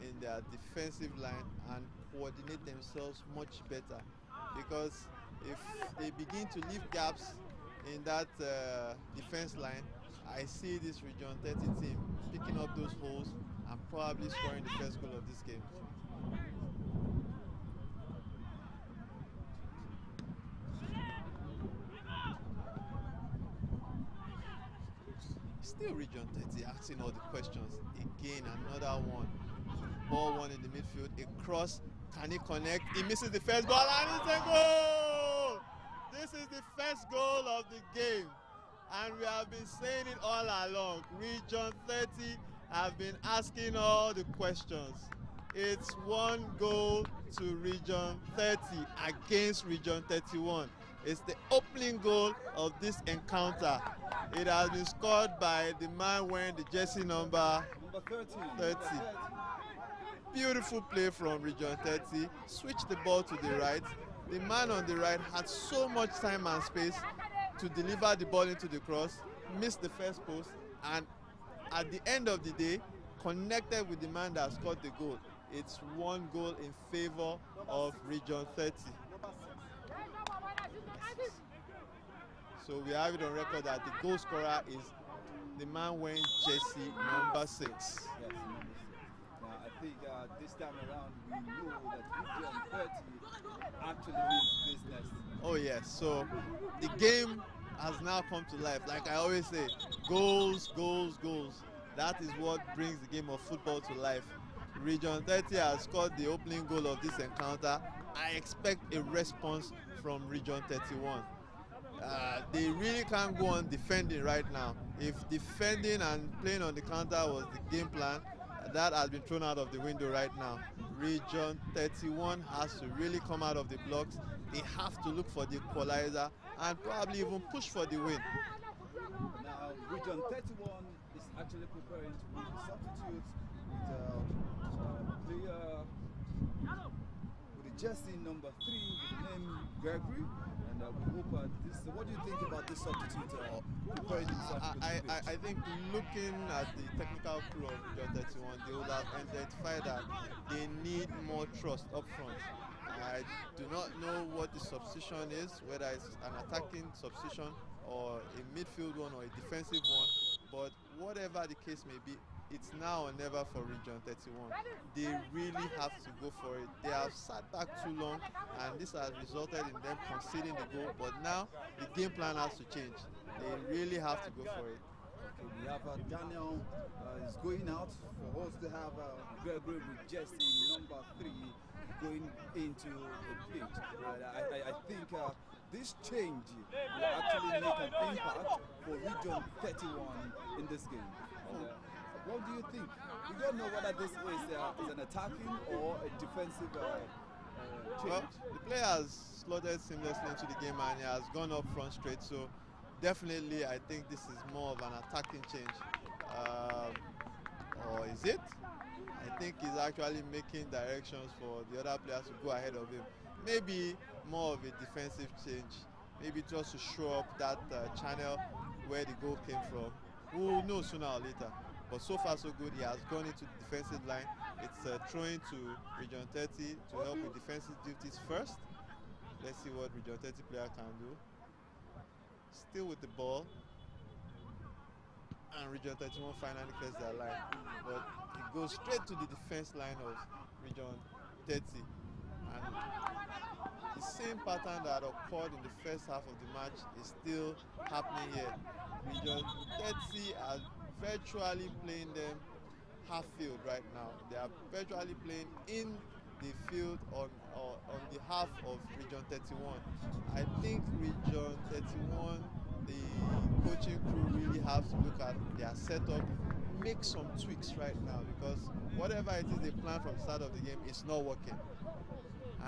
in their defensive line and coordinate themselves much better, because if they begin to leave gaps in that defense line, I see this Region 30 team picking up those holes and probably scoring the first goal of this game. Still Region 30 asking all the questions. Again, another one. Ball one in the midfield, a cross. Can he connect? He misses the first ball and it's a goal! This is the first goal of the game. And we have been saying it all along. Region 30 have been asking all the questions. It's 1 goal to Region 30 against Region 31. It's the opening goal of this encounter. It has been scored by the man wearing the jersey number 30. Beautiful play from Region 30. Switch the ball to the right. The man on the right had so much time and space to deliver the ball into the cross, missed the first post, and at the end of the day, connected with the man that scored the goal. It's 1 goal in favor of Region 30. So we have it on record that the goal scorer is the man wearing jersey number 6. Yes, now I think this time around we know that Region 30 actually means business. Oh yes, so the game has now come to life. Like I always say, goals, goals, goals. That is what brings the game of football to life. Region 30 has scored the opening goal of this encounter. I expect a response from Region 31. They really can't go on defending right now. If defending and playing on the counter was the game plan, that has been thrown out of the window right now. Region 31 has to really come out of the blocks. They have to look for the equalizer and probably even push for the win. Now, Region 31 is actually preparing to make substitutes with player jersey number 3 with the name Gregory. And we hope this. What do you think about this substitute preparing himself to the pitch? I think looking at the technical crew of Region 31, they would have identified that they need more trust up front. I do not know what the substitution is, whether it's an attacking substitution or a midfield one or a defensive one, but whatever the case may be, it's now or never for Region 31. They really have to go for it. They have sat back too long, and this has resulted in them conceding the goal, but now the game plan has to change. They really have to go for it. Okay, we have Daniel is going out for us to have Gregory with jersey number 3 going into the pitch. I think this change will actually make an impact for Region 31 in this game. What do you think? We don't know whether this is an attacking or a defensive change. Well, the player has slotted seamlessly into the game and he has gone up front straight. So definitely, I think this is more of an attacking change. Or is it? I think he's actually making directions for the other players to go ahead of him. Maybe more of a defensive change. Maybe just to show up that channel where the goal came from. We'll know sooner or later. But so far so good. He has gone into the defensive line. It's throwing to Region 30 to help with defensive duties first. Let's see what Region 30 player can do. Still with the ball. And Region 31 finally clears their line. But it goes straight to the defense line of Region 30. And the same pattern that occurred in the first half of the match is still happening here. Region 30 are virtually playing them half field right now. They are virtually playing in the field on the half of Region 31. I think Region 31, the coaching crew really have to look at their setup, make some tweaks right now, because whatever it is they plan from the start of the game is not working.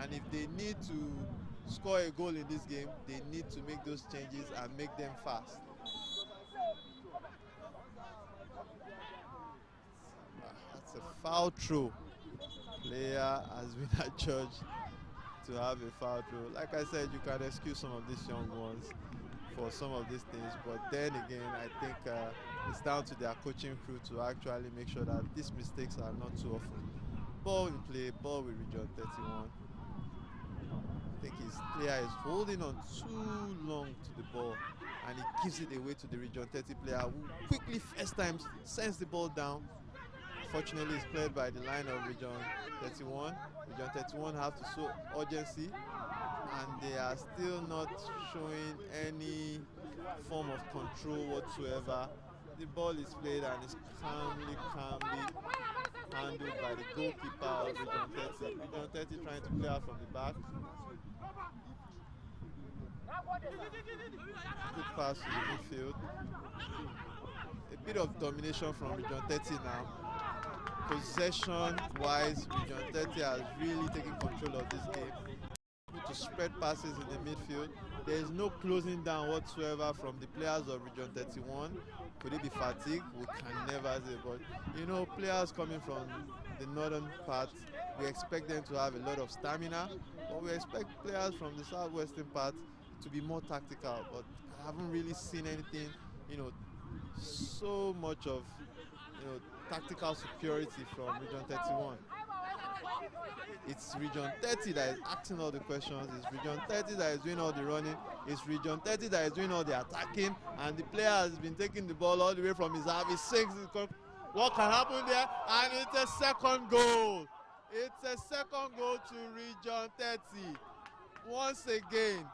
And if they need to score a goal in this game, they need to make those changes and make them fast. That's a foul throw. Player has been adjudged to have a foul throw. Like I said, you can excuse some of these young ones for some of these things, but then again, I think it's down to their coaching crew to actually make sure that these mistakes are not too often. Ball in play, ball with Region 31. I think his player is holding on too long to the ball, and he gives it away to the Region 30 player, who quickly first time sends the ball down. Fortunately, it's played by the line of Region 31. Region 31 have to show urgency, and they are still not showing any form of control whatsoever. The ball is played and is calmly handled by the goalkeeper of Region 30. Region 30 trying to play out from the back. Good pass to the midfield. A bit of domination from Region 30 now. Possession-wise, Region 30 has really taken control of this game. To spread passes in the midfield. There is no closing down whatsoever from the players of Region 31. Could it be fatigue? We can never say, but you know, players coming from the northern part, we expect them to have a lot of stamina, but we expect players from the southwestern part to be more tactical. But I haven't really seen anything, you know, so much of, you know, tactical superiority from Region 31. It's Region 30 that is asking all the questions. It's Region 30 that is doing all the running. It's Region 30 that is doing all the attacking. And the player has been taking the ball all the way from his half. He sinks. What can happen there? And it's a second goal. It's a second goal to Region 30. Once again,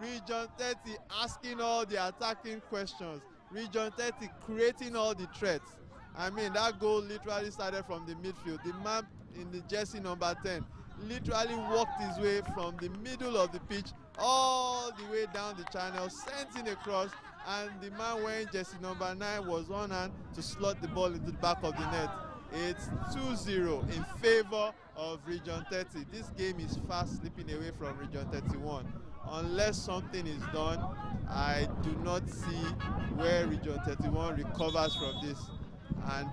Region 30 asking all the attacking questions. Region 30 creating all the threats. I mean, that goal literally started from the midfield. The man in the jersey number 10 literally walked his way from the middle of the pitch all the way down the channel, sent in a cross, and the man wearing jersey number 9 was on hand to slot the ball into the back of the net. It's 2-0 in favor of Region 30. This game is fast slipping away from Region 31. Unless something is done, I do not see where Region 31 recovers from this. And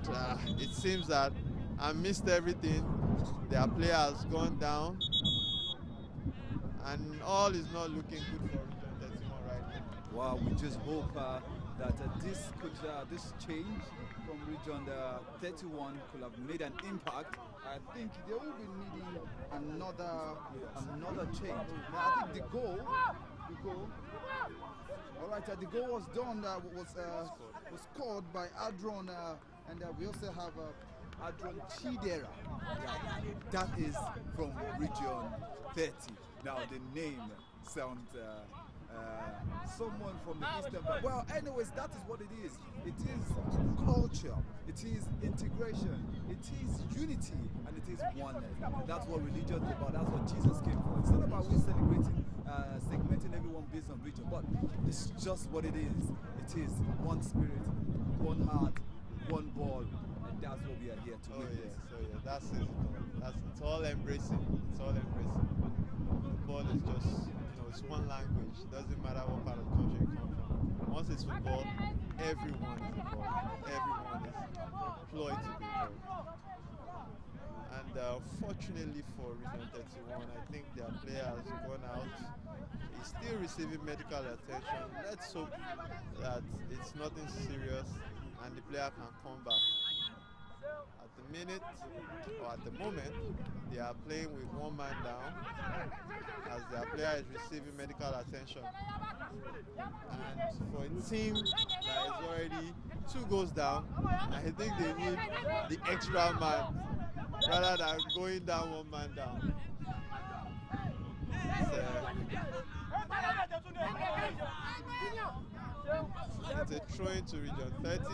it seems that I missed everything. Their player has gone down. and all is not looking good for Region 31 right now. Well, we just hope that this change from Region 31 could have made an impact. I think they will be needing another change. Now, I think the goal. All right, the goal was done. Was scored by Adron, and we also have Adron Chidera. Yeah, that is from Region 30. Now the name sounds someone from the eastern. Well, anyways, that is what it is. It is culture. It is integration. It is unity, and it is oneness. That's what religion is about. That's what Jesus came for. It's not about we celebrating, segmenting everyone based on religion, but it's just what it is. It is one spirit, one heart, one ball, and that's what we are here to witness. That's it. It's all embracing. It's all embracing. Football is just, it's one language. Doesn't matter what part of the country you come from. Once it's football, everyone is involved. Everyone is employed to be involved. And fortunately for Region 31, I think their player has gone out. He's still receiving medical attention. Let's hope that it's nothing serious and the player can come back. At the minute, or at the moment, they are playing with one man down as their player is receiving medical attention. And for a team that is already 2 goals down, I think they need the extra man rather than going down one man down. It's a throw into Region 30.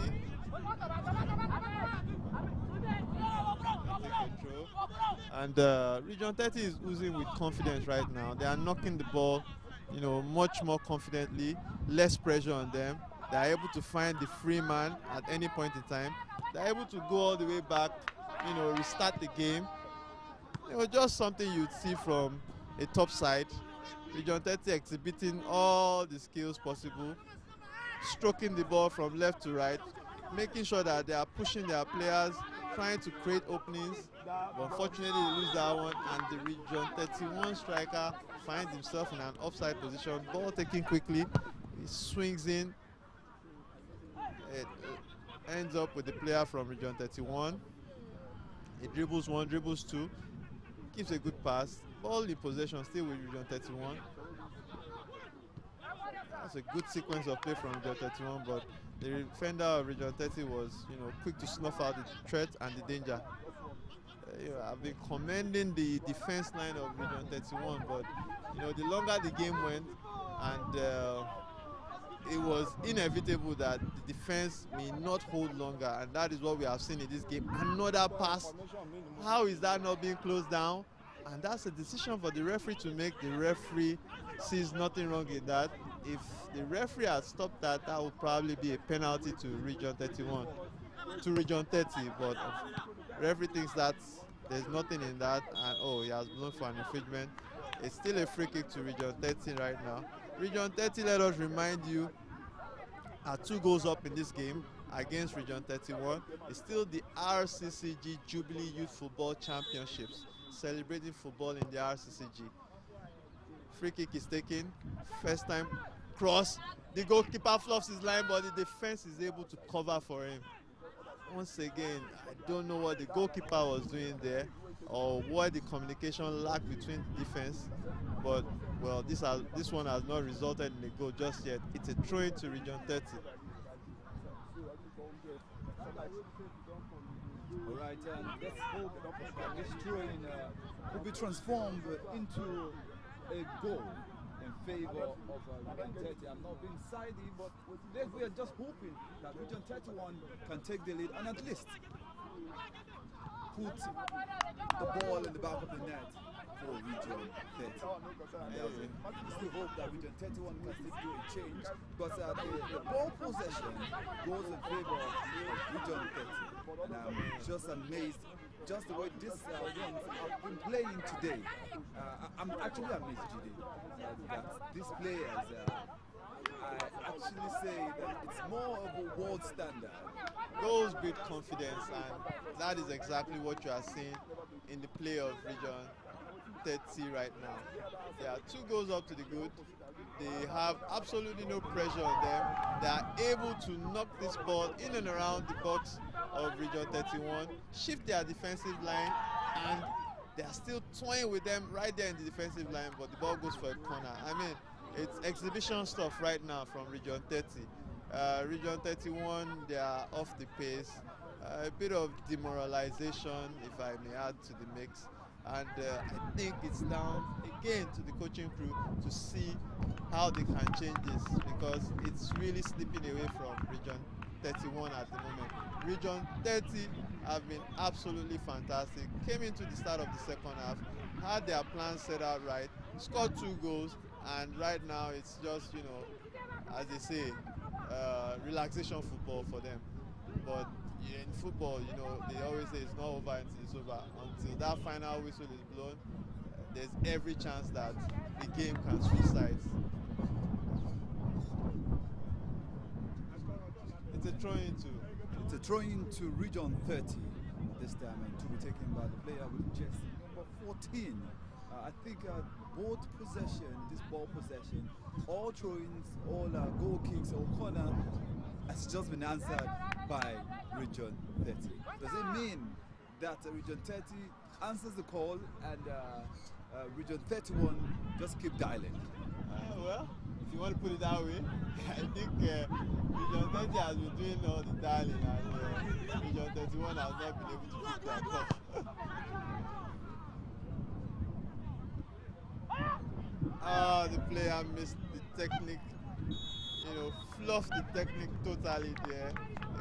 And Region 30 is oozing with confidence right now. They are knocking the ball, much more confidently, less pressure on them. They are able to find the free man at any point in time. They are able to go all the way back, restart the game. Just something you'd see from a top side. Region 30 exhibiting all the skills possible, stroking the ball from left to right, making sure that they are pushing their players, trying to create openings. But unfortunately, they lose that one, and the Region 31 striker finds himself in an offside position. Ball taken quickly, he swings in. It ends up with the player from Region 31. He dribbles 1, dribbles 2, gives a good pass. Ball in possession still with Region 31. That's a good sequence of play from Region 31, but the defender of Region 30 was, quick to snuff out the threat and the danger. I've been commending the defense line of Region 31, but the longer the game went, and it was inevitable that the defense may not hold longer, and that is what we have seen in this game. Another pass. How is that not being closed down? And that's a decision for the referee to make. The referee sees nothing wrong in that. If the referee had stopped that, that would probably be a penalty to Region 31, to Region 30. But referee thinks that there's nothing in that, and he has blown for an infringement. It's still a free kick to Region 30 right now. Region 30, let us remind you, are 2 goals up in this game against Region 31. It's still the Rccg Jubilee Youth Football Championships, celebrating football in the Rccg. Free kick is taken, first time cross. The goalkeeper fluffs his line, but the defense is able to cover for him. Once again, I don't know what the goalkeeper was doing there, or what the communication lacked between the defense, but well, this one has not resulted in a goal just yet. It's a throw to Region 30. All right, let's hope that this throwing will be transformed into a goal in favor of Region 30. I'm not being sidey, but we are just hoping that Region 31 can take the lead and at least put the ball in the back of the net for Region 30. And we still hope that Region 31 can still do a change, but the ball possession goes in favor of Region 30. And I'm just amazed, just the way this games have been playing today. I'm actually amazed today that these players, I actually say that it's more of a world standard. Goals build confidence, and that is exactly what you are seeing in the play of Region 30 right now. They are 2 goals up to the good. They have absolutely no pressure on them. They are able to knock this ball in and around the box of Region 31, shift their defensive line, and they are still toying with them right there in the defensive line, but the ball goes for a corner. I mean, it's exhibition stuff right now from Region 30. Region 31, they are off the pace. A bit of demoralization, if I may add to the mix. And I think it's down again to the coaching crew to see how they can change this, because it's really slipping away from Region 31 at the moment. Region 30 have been absolutely fantastic. Came into the start of the second half, had their plans set out right, scored 2 goals, and right now it's just, you know, as they say, relaxation football for them. But in football, you know, they always say it's not over until it's over. Until that final whistle is blown, there's every chance that the game can switch sides. It's a throw-in to. It's a throw-in to Region 30 this time, and to be taken by the player with jersey number 14. I think both possession, this ball possession, all throw-ins, all goal kicks or corner has just been answered by Region 30. Does it mean that Region 30 answers the call and Region 31 just keep dialing? Well, if you want to put it that way, I think Region 30 has been doing all the dialing, and Region 31 has not been able to pick their cup. The player missed the technique, you know, fluffed the technique totally there.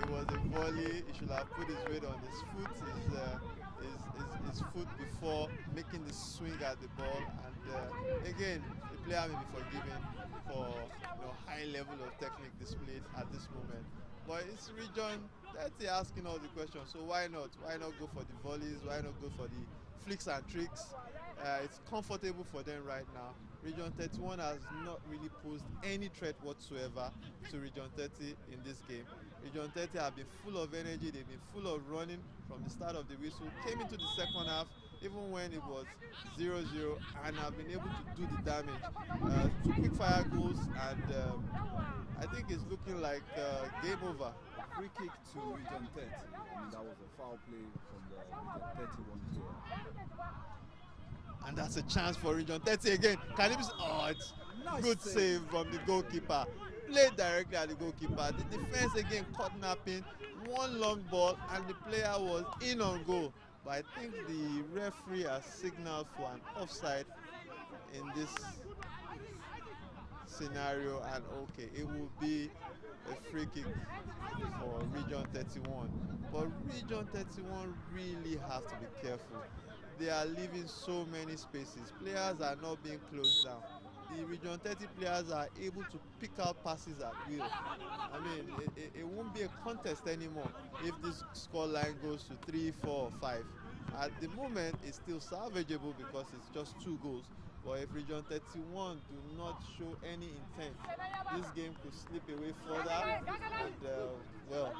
It was a volley. He should have put his weight on his foot, his foot before making the swing at the ball. And again, the player may be forgiven for, you know, high level of technique displayed at this moment. But it's Region 30 asking all the questions, so why not? Why not go for the volleys? Why not go for the flicks and tricks? It's comfortable for them right now. Region 31 has not really posed any threat whatsoever to Region 30 in this game. Region 30 have been full of energy, they've been full of running from the start of the whistle, came into the second half, even when it was 0-0, and have been able to do the damage. 2 quick fire goals, and I think it's looking like game over. A free kick to Region 30. I mean, that was a foul play from the Region 31 player. And that's a chance for Region 30 again. Can it be? Oh, it's nice good save from the goalkeeper. Played directly at the goalkeeper. The defense again caught napping. One long ball, and the player was in on goal. But I think the referee has signaled for an offside in this scenario, and okay, it will be a free kick for Region 31. But Region 31 really have to be careful. They are leaving so many spaces. Players are not being closed down. The Region 30 players are able to pick out passes at will. I mean, it won't be a contest anymore if this scoreline goes to 3, 4, or 5. At the moment, it's still salvageable because it's just 2 goals. But if Region 31 do not show any intent, this game could slip away further. And, well,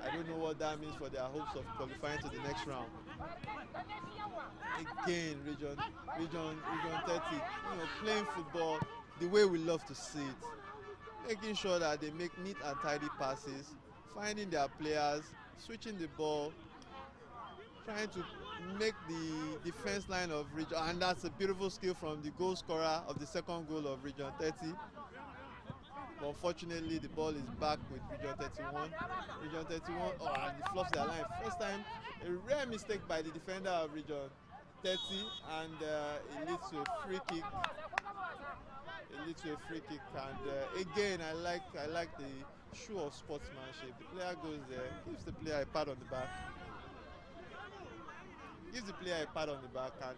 I don't know what that means for their hopes of qualifying to the next round. Again, Region 30, you know, playing football the way we love to see it. Making sure that they make neat and tidy passes, finding their players, switching the ball, trying to make the defense line of Region, and that's a beautiful skill from the goal scorer of the second goal of Region 30. But unfortunately, the ball is back with Region 31. Region 31, oh, and he fluffs their line. First time, a rare mistake by the defender of Region 30, and it leads to a free kick. It leads to a free kick, and again, I like the show of sportsmanship. The player goes there, gives the player a pat on the back. Gives the player a pat on the back, and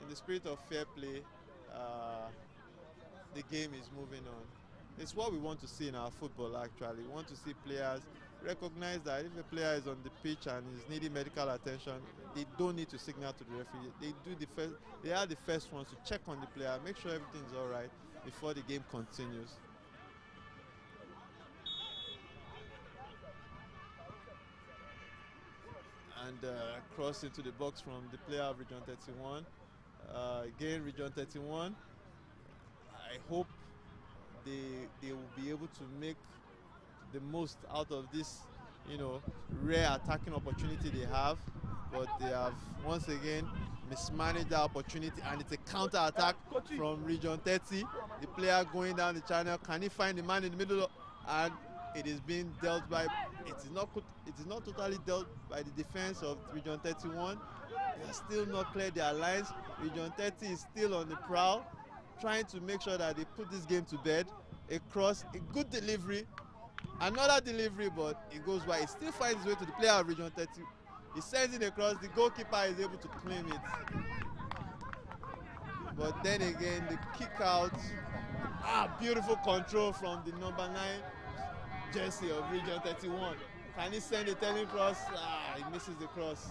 in the spirit of fair play, the game is moving on. It's what we want to see in our football, actually. We want to see players recognize that if a player is on the pitch and is needing medical attention, they don't need to signal to the referee. They are the first ones to check on the player, make sure everything's all right before the game continues. And cross into the box from the player of Region 31. Again, Region 31. I hope they will be able to make the most out of this, rare attacking opportunity they have. But they have once again mismanaged that opportunity, and it's a counter attack from Region 30. The player going down the channel, can he find the man in the middle? And it is being dealt by. It is not totally dealt by the defense of Region 31. They are still not cleared their lines. Region 30 is still on the prowl, trying to make sure that they put this game to bed. A cross, a good delivery, another delivery, but it goes wide. It still finds its way to the player of Region 30. He sends it across, the goalkeeper is able to claim it. But then again, the kick out, beautiful control from the number 9 jersey of Region 31. Can he send a turning cross? He misses the cross.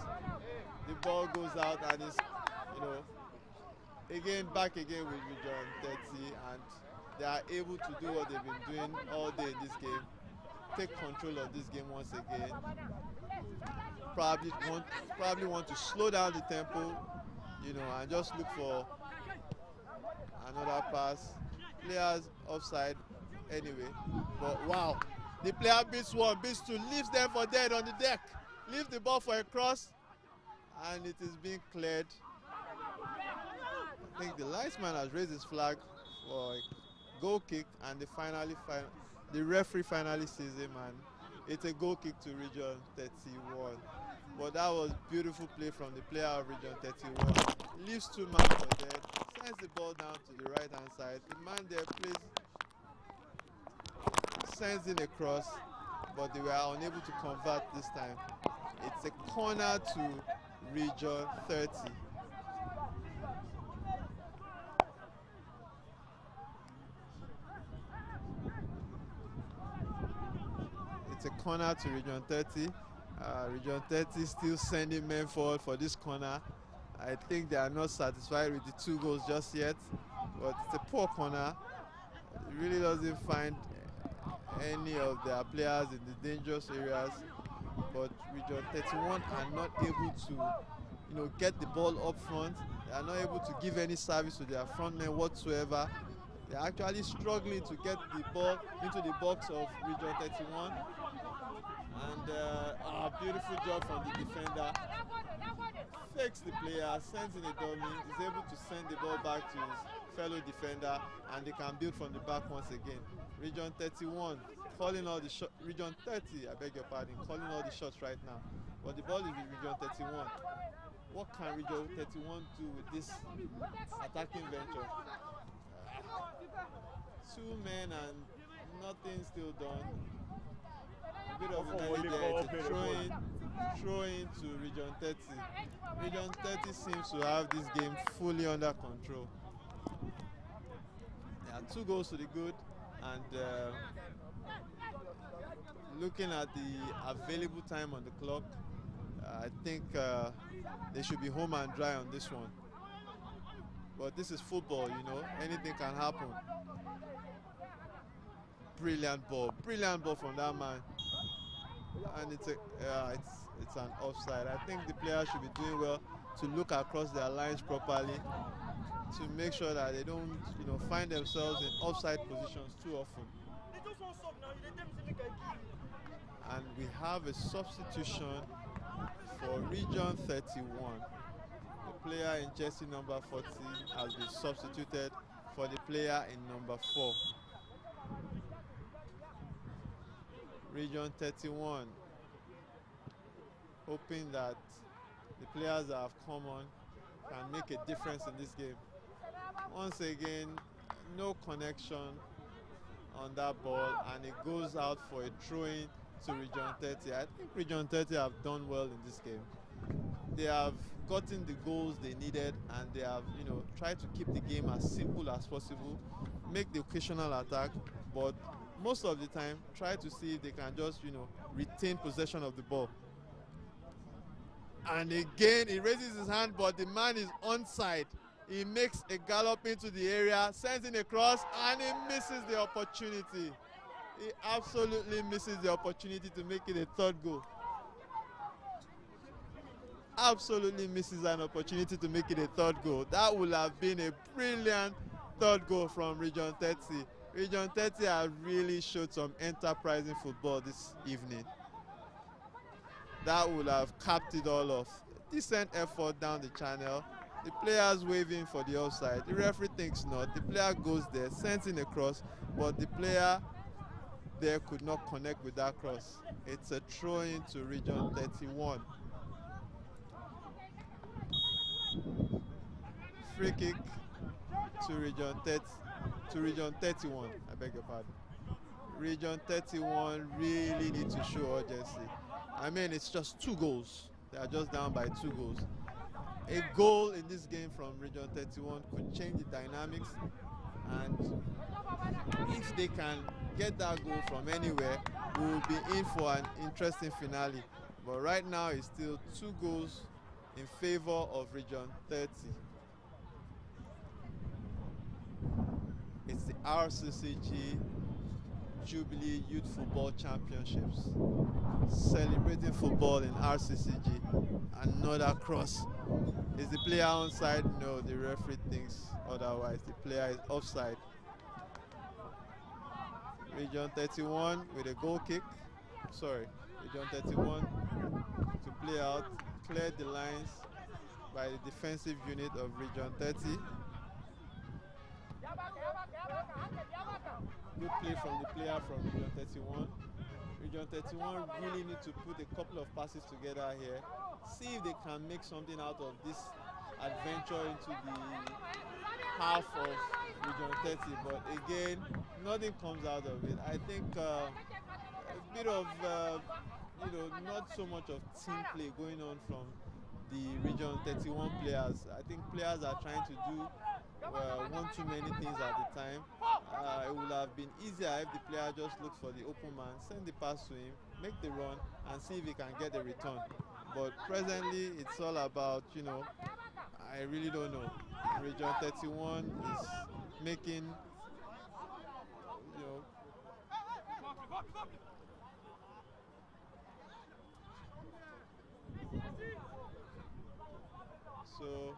The ball goes out, and it's, again, back again with Region 30, and they are able to do what they've been doing all day in this game. Take control of this game once again. Probably want to slow down the tempo, and just look for another pass. Players offside anyway. But wow, the player beats one, beats two, leaves them for dead on the deck. Leaves the ball for a cross, and it is being cleared. I think the linesman has raised his flag for a goal kick, and the referee finally sees him, and it's a goal kick to Region 31. But that was beautiful play from the player of Region 31. Leaves two men for dead, sends the ball down to the right hand side. The man there sends in a cross, but they were unable to convert this time. It's a corner to Region 30. It's a corner to Region 30. Region 30 still sending men forward for this corner. I think they are not satisfied with the 2 goals just yet, but it's a poor corner. It really doesn't find any of their players in the dangerous areas, but Region 31 are not able to get the ball up front. They are not able to give any service to their front men whatsoever. They're actually struggling to get the ball into the box of Region 31. And beautiful job from the defender. Fakes the player, sends in a dummy, is able to send the ball back to his fellow defender, and they can build from the back once again. Region 31 calling all the shots. Region 30, I beg your pardon, calling all the shots right now. But the ball is with Region 31. What can Region 31 do with this attacking venture? 2 men and nothing still done. A bit of a there. It's a throw-in to Region 30. Region 30 seems to have this game fully under control. There are 2 goals to the good, and looking at the available time on the clock, I think they should be home and dry on this one. But this is football, anything can happen. Brilliant ball from that man. And it's an offside. I think the players should be doing well to look across their lines properly, to make sure that they don't find themselves in offside positions too often. And we have a substitution for Region 31. The player in jersey number 40 has been substituted for the player in number 4. Region 31 hoping that the players that have come on can make a difference in this game. Once again, no connection on that ball, and it goes out for a throw-in to Region 30. I think Region 30 have done well in this game. They have gotten the goals they needed, and they have tried to keep the game as simple as possible, make the occasional attack, but most of the time try to see if they can just retain possession of the ball. And again, he raises his hand, but the man is onside. He makes a gallop into the area, sends in a cross, and he misses the opportunity. He absolutely misses the opportunity to make it a 3rd goal. absolutely misses an opportunity to make it a third goal. That would have been a brilliant third goal from Region 30. Region 30 have really showed some enterprising football this evening. That would have capped it all off. Decent effort down the channel. The players waving for the offside. The referee thinks not. The player goes there, sends in a cross, but the player there could not connect with that cross. It's a throw in to Region 31. Free kick to Region 30, to Region 31. I beg your pardon. Region 31 really need to show urgency. I mean, it's just 2 goals. They are just down by 2 goals. A goal in this game from Region 31 could change the dynamics, and if they can get that goal from anywhere, we will be in for an interesting finale. But right now, it's still 2 goals in favor of Region 30. It's the RCCG Jubilee Youth Football Championships. Celebrating football in RCCG. Another cross. Is the player onside? No, the referee thinks otherwise. The player is offside. Region 31 with a goal kick. Sorry, Region 31 to play out. Cleared the lines by the defensive unit of Region 30. Good play from the player from Region 31. Region 31 really need to put a couple of passes together here. See if they can make something out of this adventure into the half of Region 30. But again, nothing comes out of it. I think a bit of, not so much of team play going on from the Region 31 players. I think players are trying to do one too many things at the time. It would have been easier if the player just looked for the open man, send the pass to him, make the run, and see if he can get a return. But presently, it's all about, I really don't know. Region 31 is making, so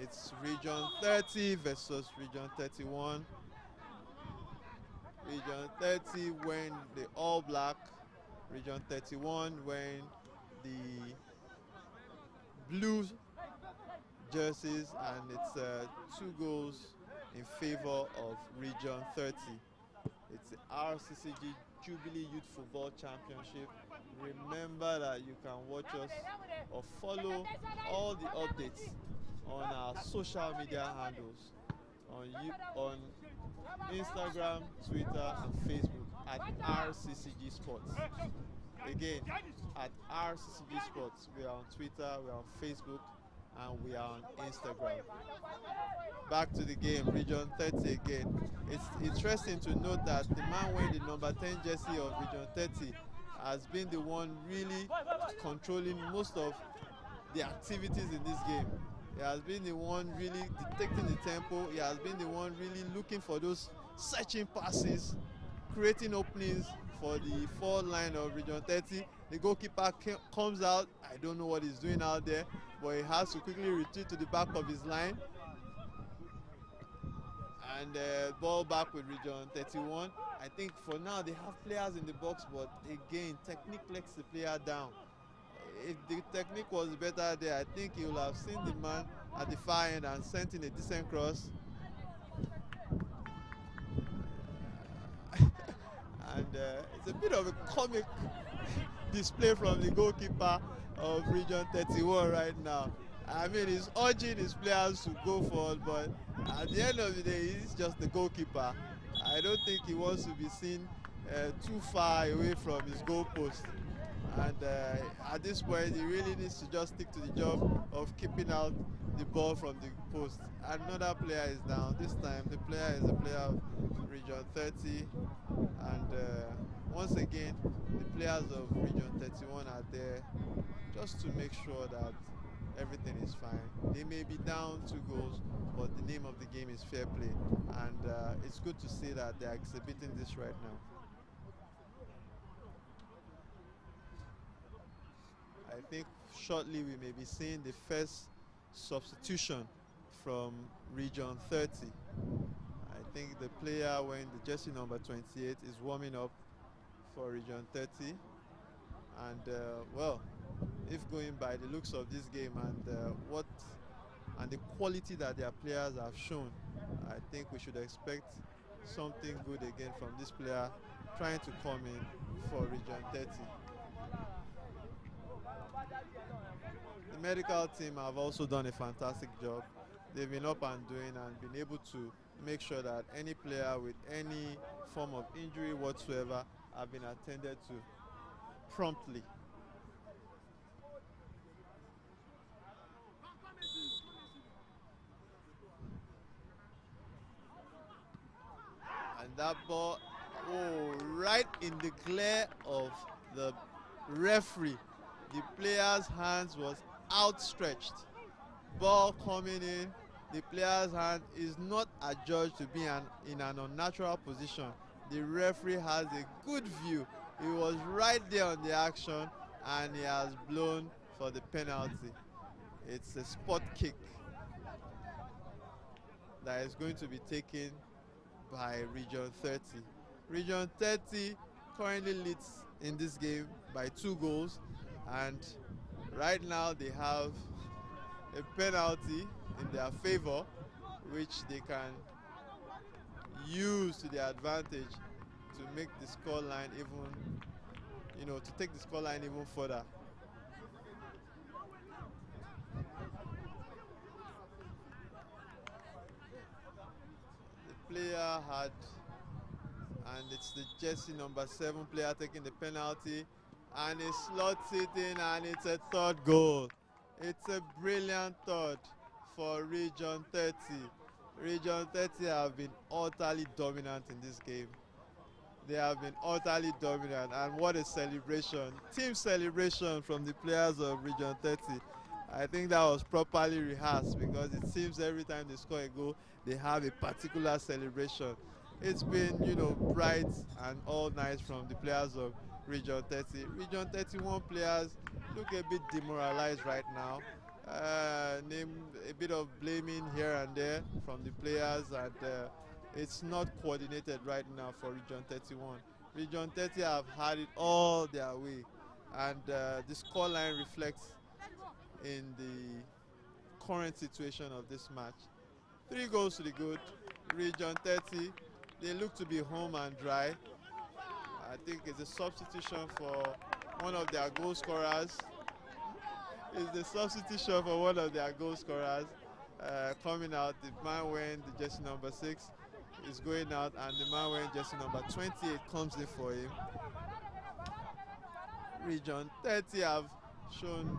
it's Region 30 versus Region 31. Region 30 when the all black, Region 31 when the blue jerseys, and it's 2 goals in favor of Region 30. It's the RCCG Jubilee Youth Football Championship. Remember that you can watch us or follow all the updates on our social media handles on Instagram, Twitter, and Facebook at RCCG Sports. Again, at RCCG Sports. We are on Twitter, we are on Facebook, and we are on Instagram. Back to the game, Region 30 again. It's interesting to note that the man wearing the number 10 jersey of Region 30 has been the one really controlling most of the activities in this game. He has been the one really detecting the tempo. He has been the one really looking for those searching passes, creating openings for the forward line of Region 30. The goalkeeper comes out. I don't know what he's doing out there, but he has to quickly retreat to the back of his line. And ball back with Region 31. I think for now they have players in the box, but again, technique lets the player down. If the technique was better there, I think he would have seen the man at the far end and sent in a decent cross. And it's a bit of a comic display from the goalkeeper of Region 31 right now. I mean, he's urging his players to go forward, but at the end of the day, he's just the goalkeeper. I don't think he wants to be seen too far away from his goal post. And at this point, he really needs to just stick to the job of keeping out the ball from the post. Another player is down. This time, the player is a player of Region 30. And once again, the players of Region 31 are there just to make sure that everything is fine. They may be down 2 goals, but the name of the game is fair play, and it's good to see that they're exhibiting this right now. I think shortly we may be seeing the first substitution from Region 30. I think the player wearing the jersey number 28 is warming up for Region 30, and well, if going by the looks of this game and the quality that their players have shown, I think we should expect something good again from this player trying to come in for Region 30. The medical team have also done a fantastic job. They've been up and doing and been able to make sure that any player with any form of injury whatsoever have been attended to promptly. And that ball, oh, right in the glare of the referee. The player's hands was outstretched. Ball coming in, the player's hand is not adjudged to be in an unnatural position. The referee has a good view. He was right there on the action, and he has blown for the penalty. It's a spot kick that is going to be taken by Region 30. Region 30 currently leads in this game by 2 goals, and right now they have a penalty in their favor, which they can use to their advantage to make the scoreline even, to take the scoreline even further. The player had, and it's the jersey number 7 player taking the penalty, and he slots it in, and it's a 3rd goal. It's a brilliant third for Region 30. Region 30 have been utterly dominant in this game. They have been utterly dominant, and what a celebration. Team celebration from the players of Region 30. I think that was properly rehearsed, because it seems every time they score a goal, they have a particular celebration. It's been, bright and all nice from the players of Region 30. Region 31 players look a bit demoralized right now. Name a bit of blaming here and there from the players, and it's not coordinated right now for Region 31. Region 30 have had it all their way, and the scoreline reflects in the current situation of this match. 3 goals to the good. Region 30, they look to be home and dry. I think it's a substitution for one of their goal scorers. It's the substitution for one of their goal scorers coming out. The man wearing the jersey number 6 is going out, and the man wearing jersey number 28 comes in for him. Region 30 have shown,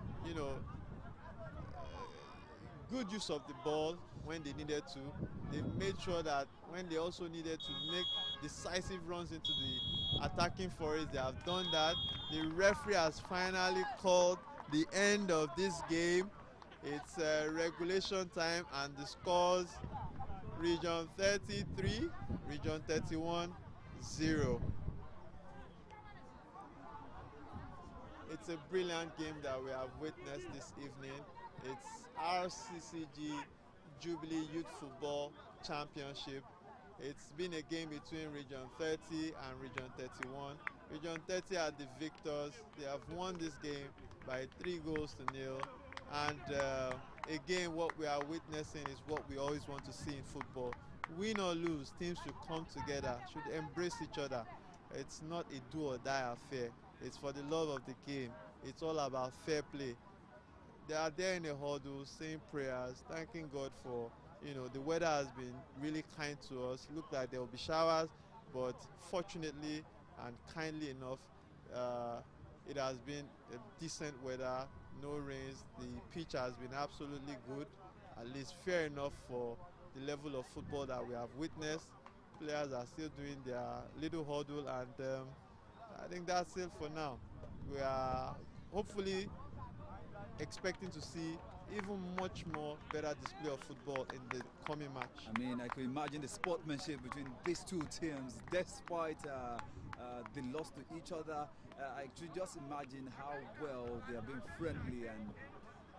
good use of the ball when they needed to. They've made sure that when they also needed to make decisive runs into the attacking forest, they have done that. The referee has finally called the end of this game. It's regulation time, and the scores: Region 33, Region 31, 0. It's a brilliant game that we have witnessed this evening. It's Rccg Jubilee Youth Football Championship. It's been a game between Region 30 and Region 31. Region 30 are the victors. They have won this game by 3 goals to 0. And again, what we are witnessing is what we always want to see in football. Win or lose, teams should come together, should embrace each other. It's not a do or die affair. It's for the love of the game. It's all about fair play. They are there in a huddle saying prayers, thanking God for, the weather has been really kind to us. It looked like there will be showers, but fortunately and kindly enough, it has been a decent weather, no rains. The pitch has been absolutely good, at least fair enough for the level of football that we have witnessed. Players are still doing their little huddle, and I think that's it for now. We are hopefully expecting to see even much more better display of football in the coming match. I mean, I can imagine the sportsmanship between these two teams, despite they lost to each other. I could just imagine how well they have been friendly and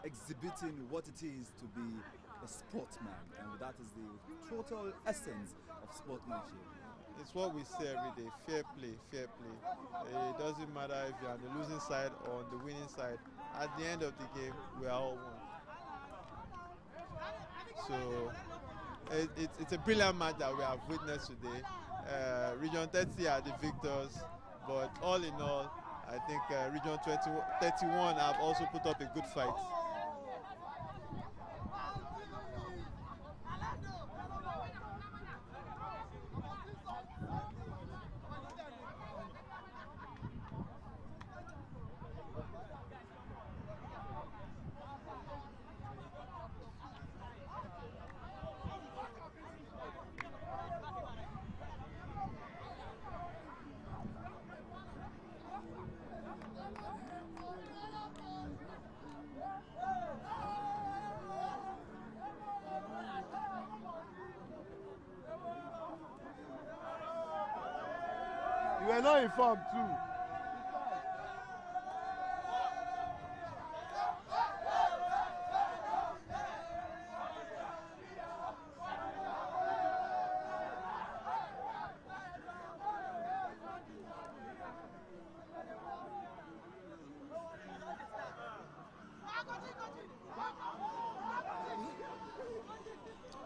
exhibiting what it is to be a sportsman, and that is the total essence of sportsmanship. It's what we say every day: fair play, fair play. It doesn't matter if you're on the losing side or on the winning side. At the end of the game, we are all one. So it's a brilliant match that we have witnessed today. Region 30 are the victors, but all in all, I think Region 31 have also put up a good fight. You were not informed too.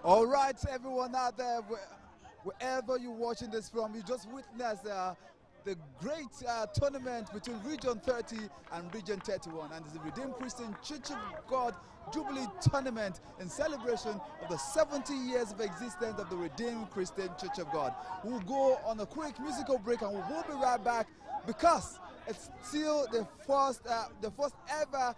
All right, everyone out there, wherever you're watching this from, you just witnessed the great tournament between Region 30 and Region 31, and it's the Redeemed Christian Church of God Jubilee tournament in celebration of the 70 years of existence of the Redeemed Christian Church of God. We'll go on a quick musical break and we'll be right back, because it's still the first ever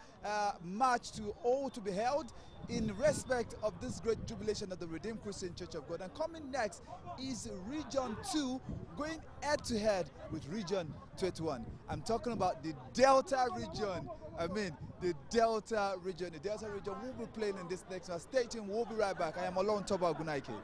match to be held in respect of this great jubilation of the Redeemed Christian Church of God. And coming next is Region 2 going head-to-head with Region 21. I'm talking about the Delta region. I mean, the Delta region. The Delta region will be playing in this next one. Stay tuned. We'll be right back. I am Olon Toba Gunaike.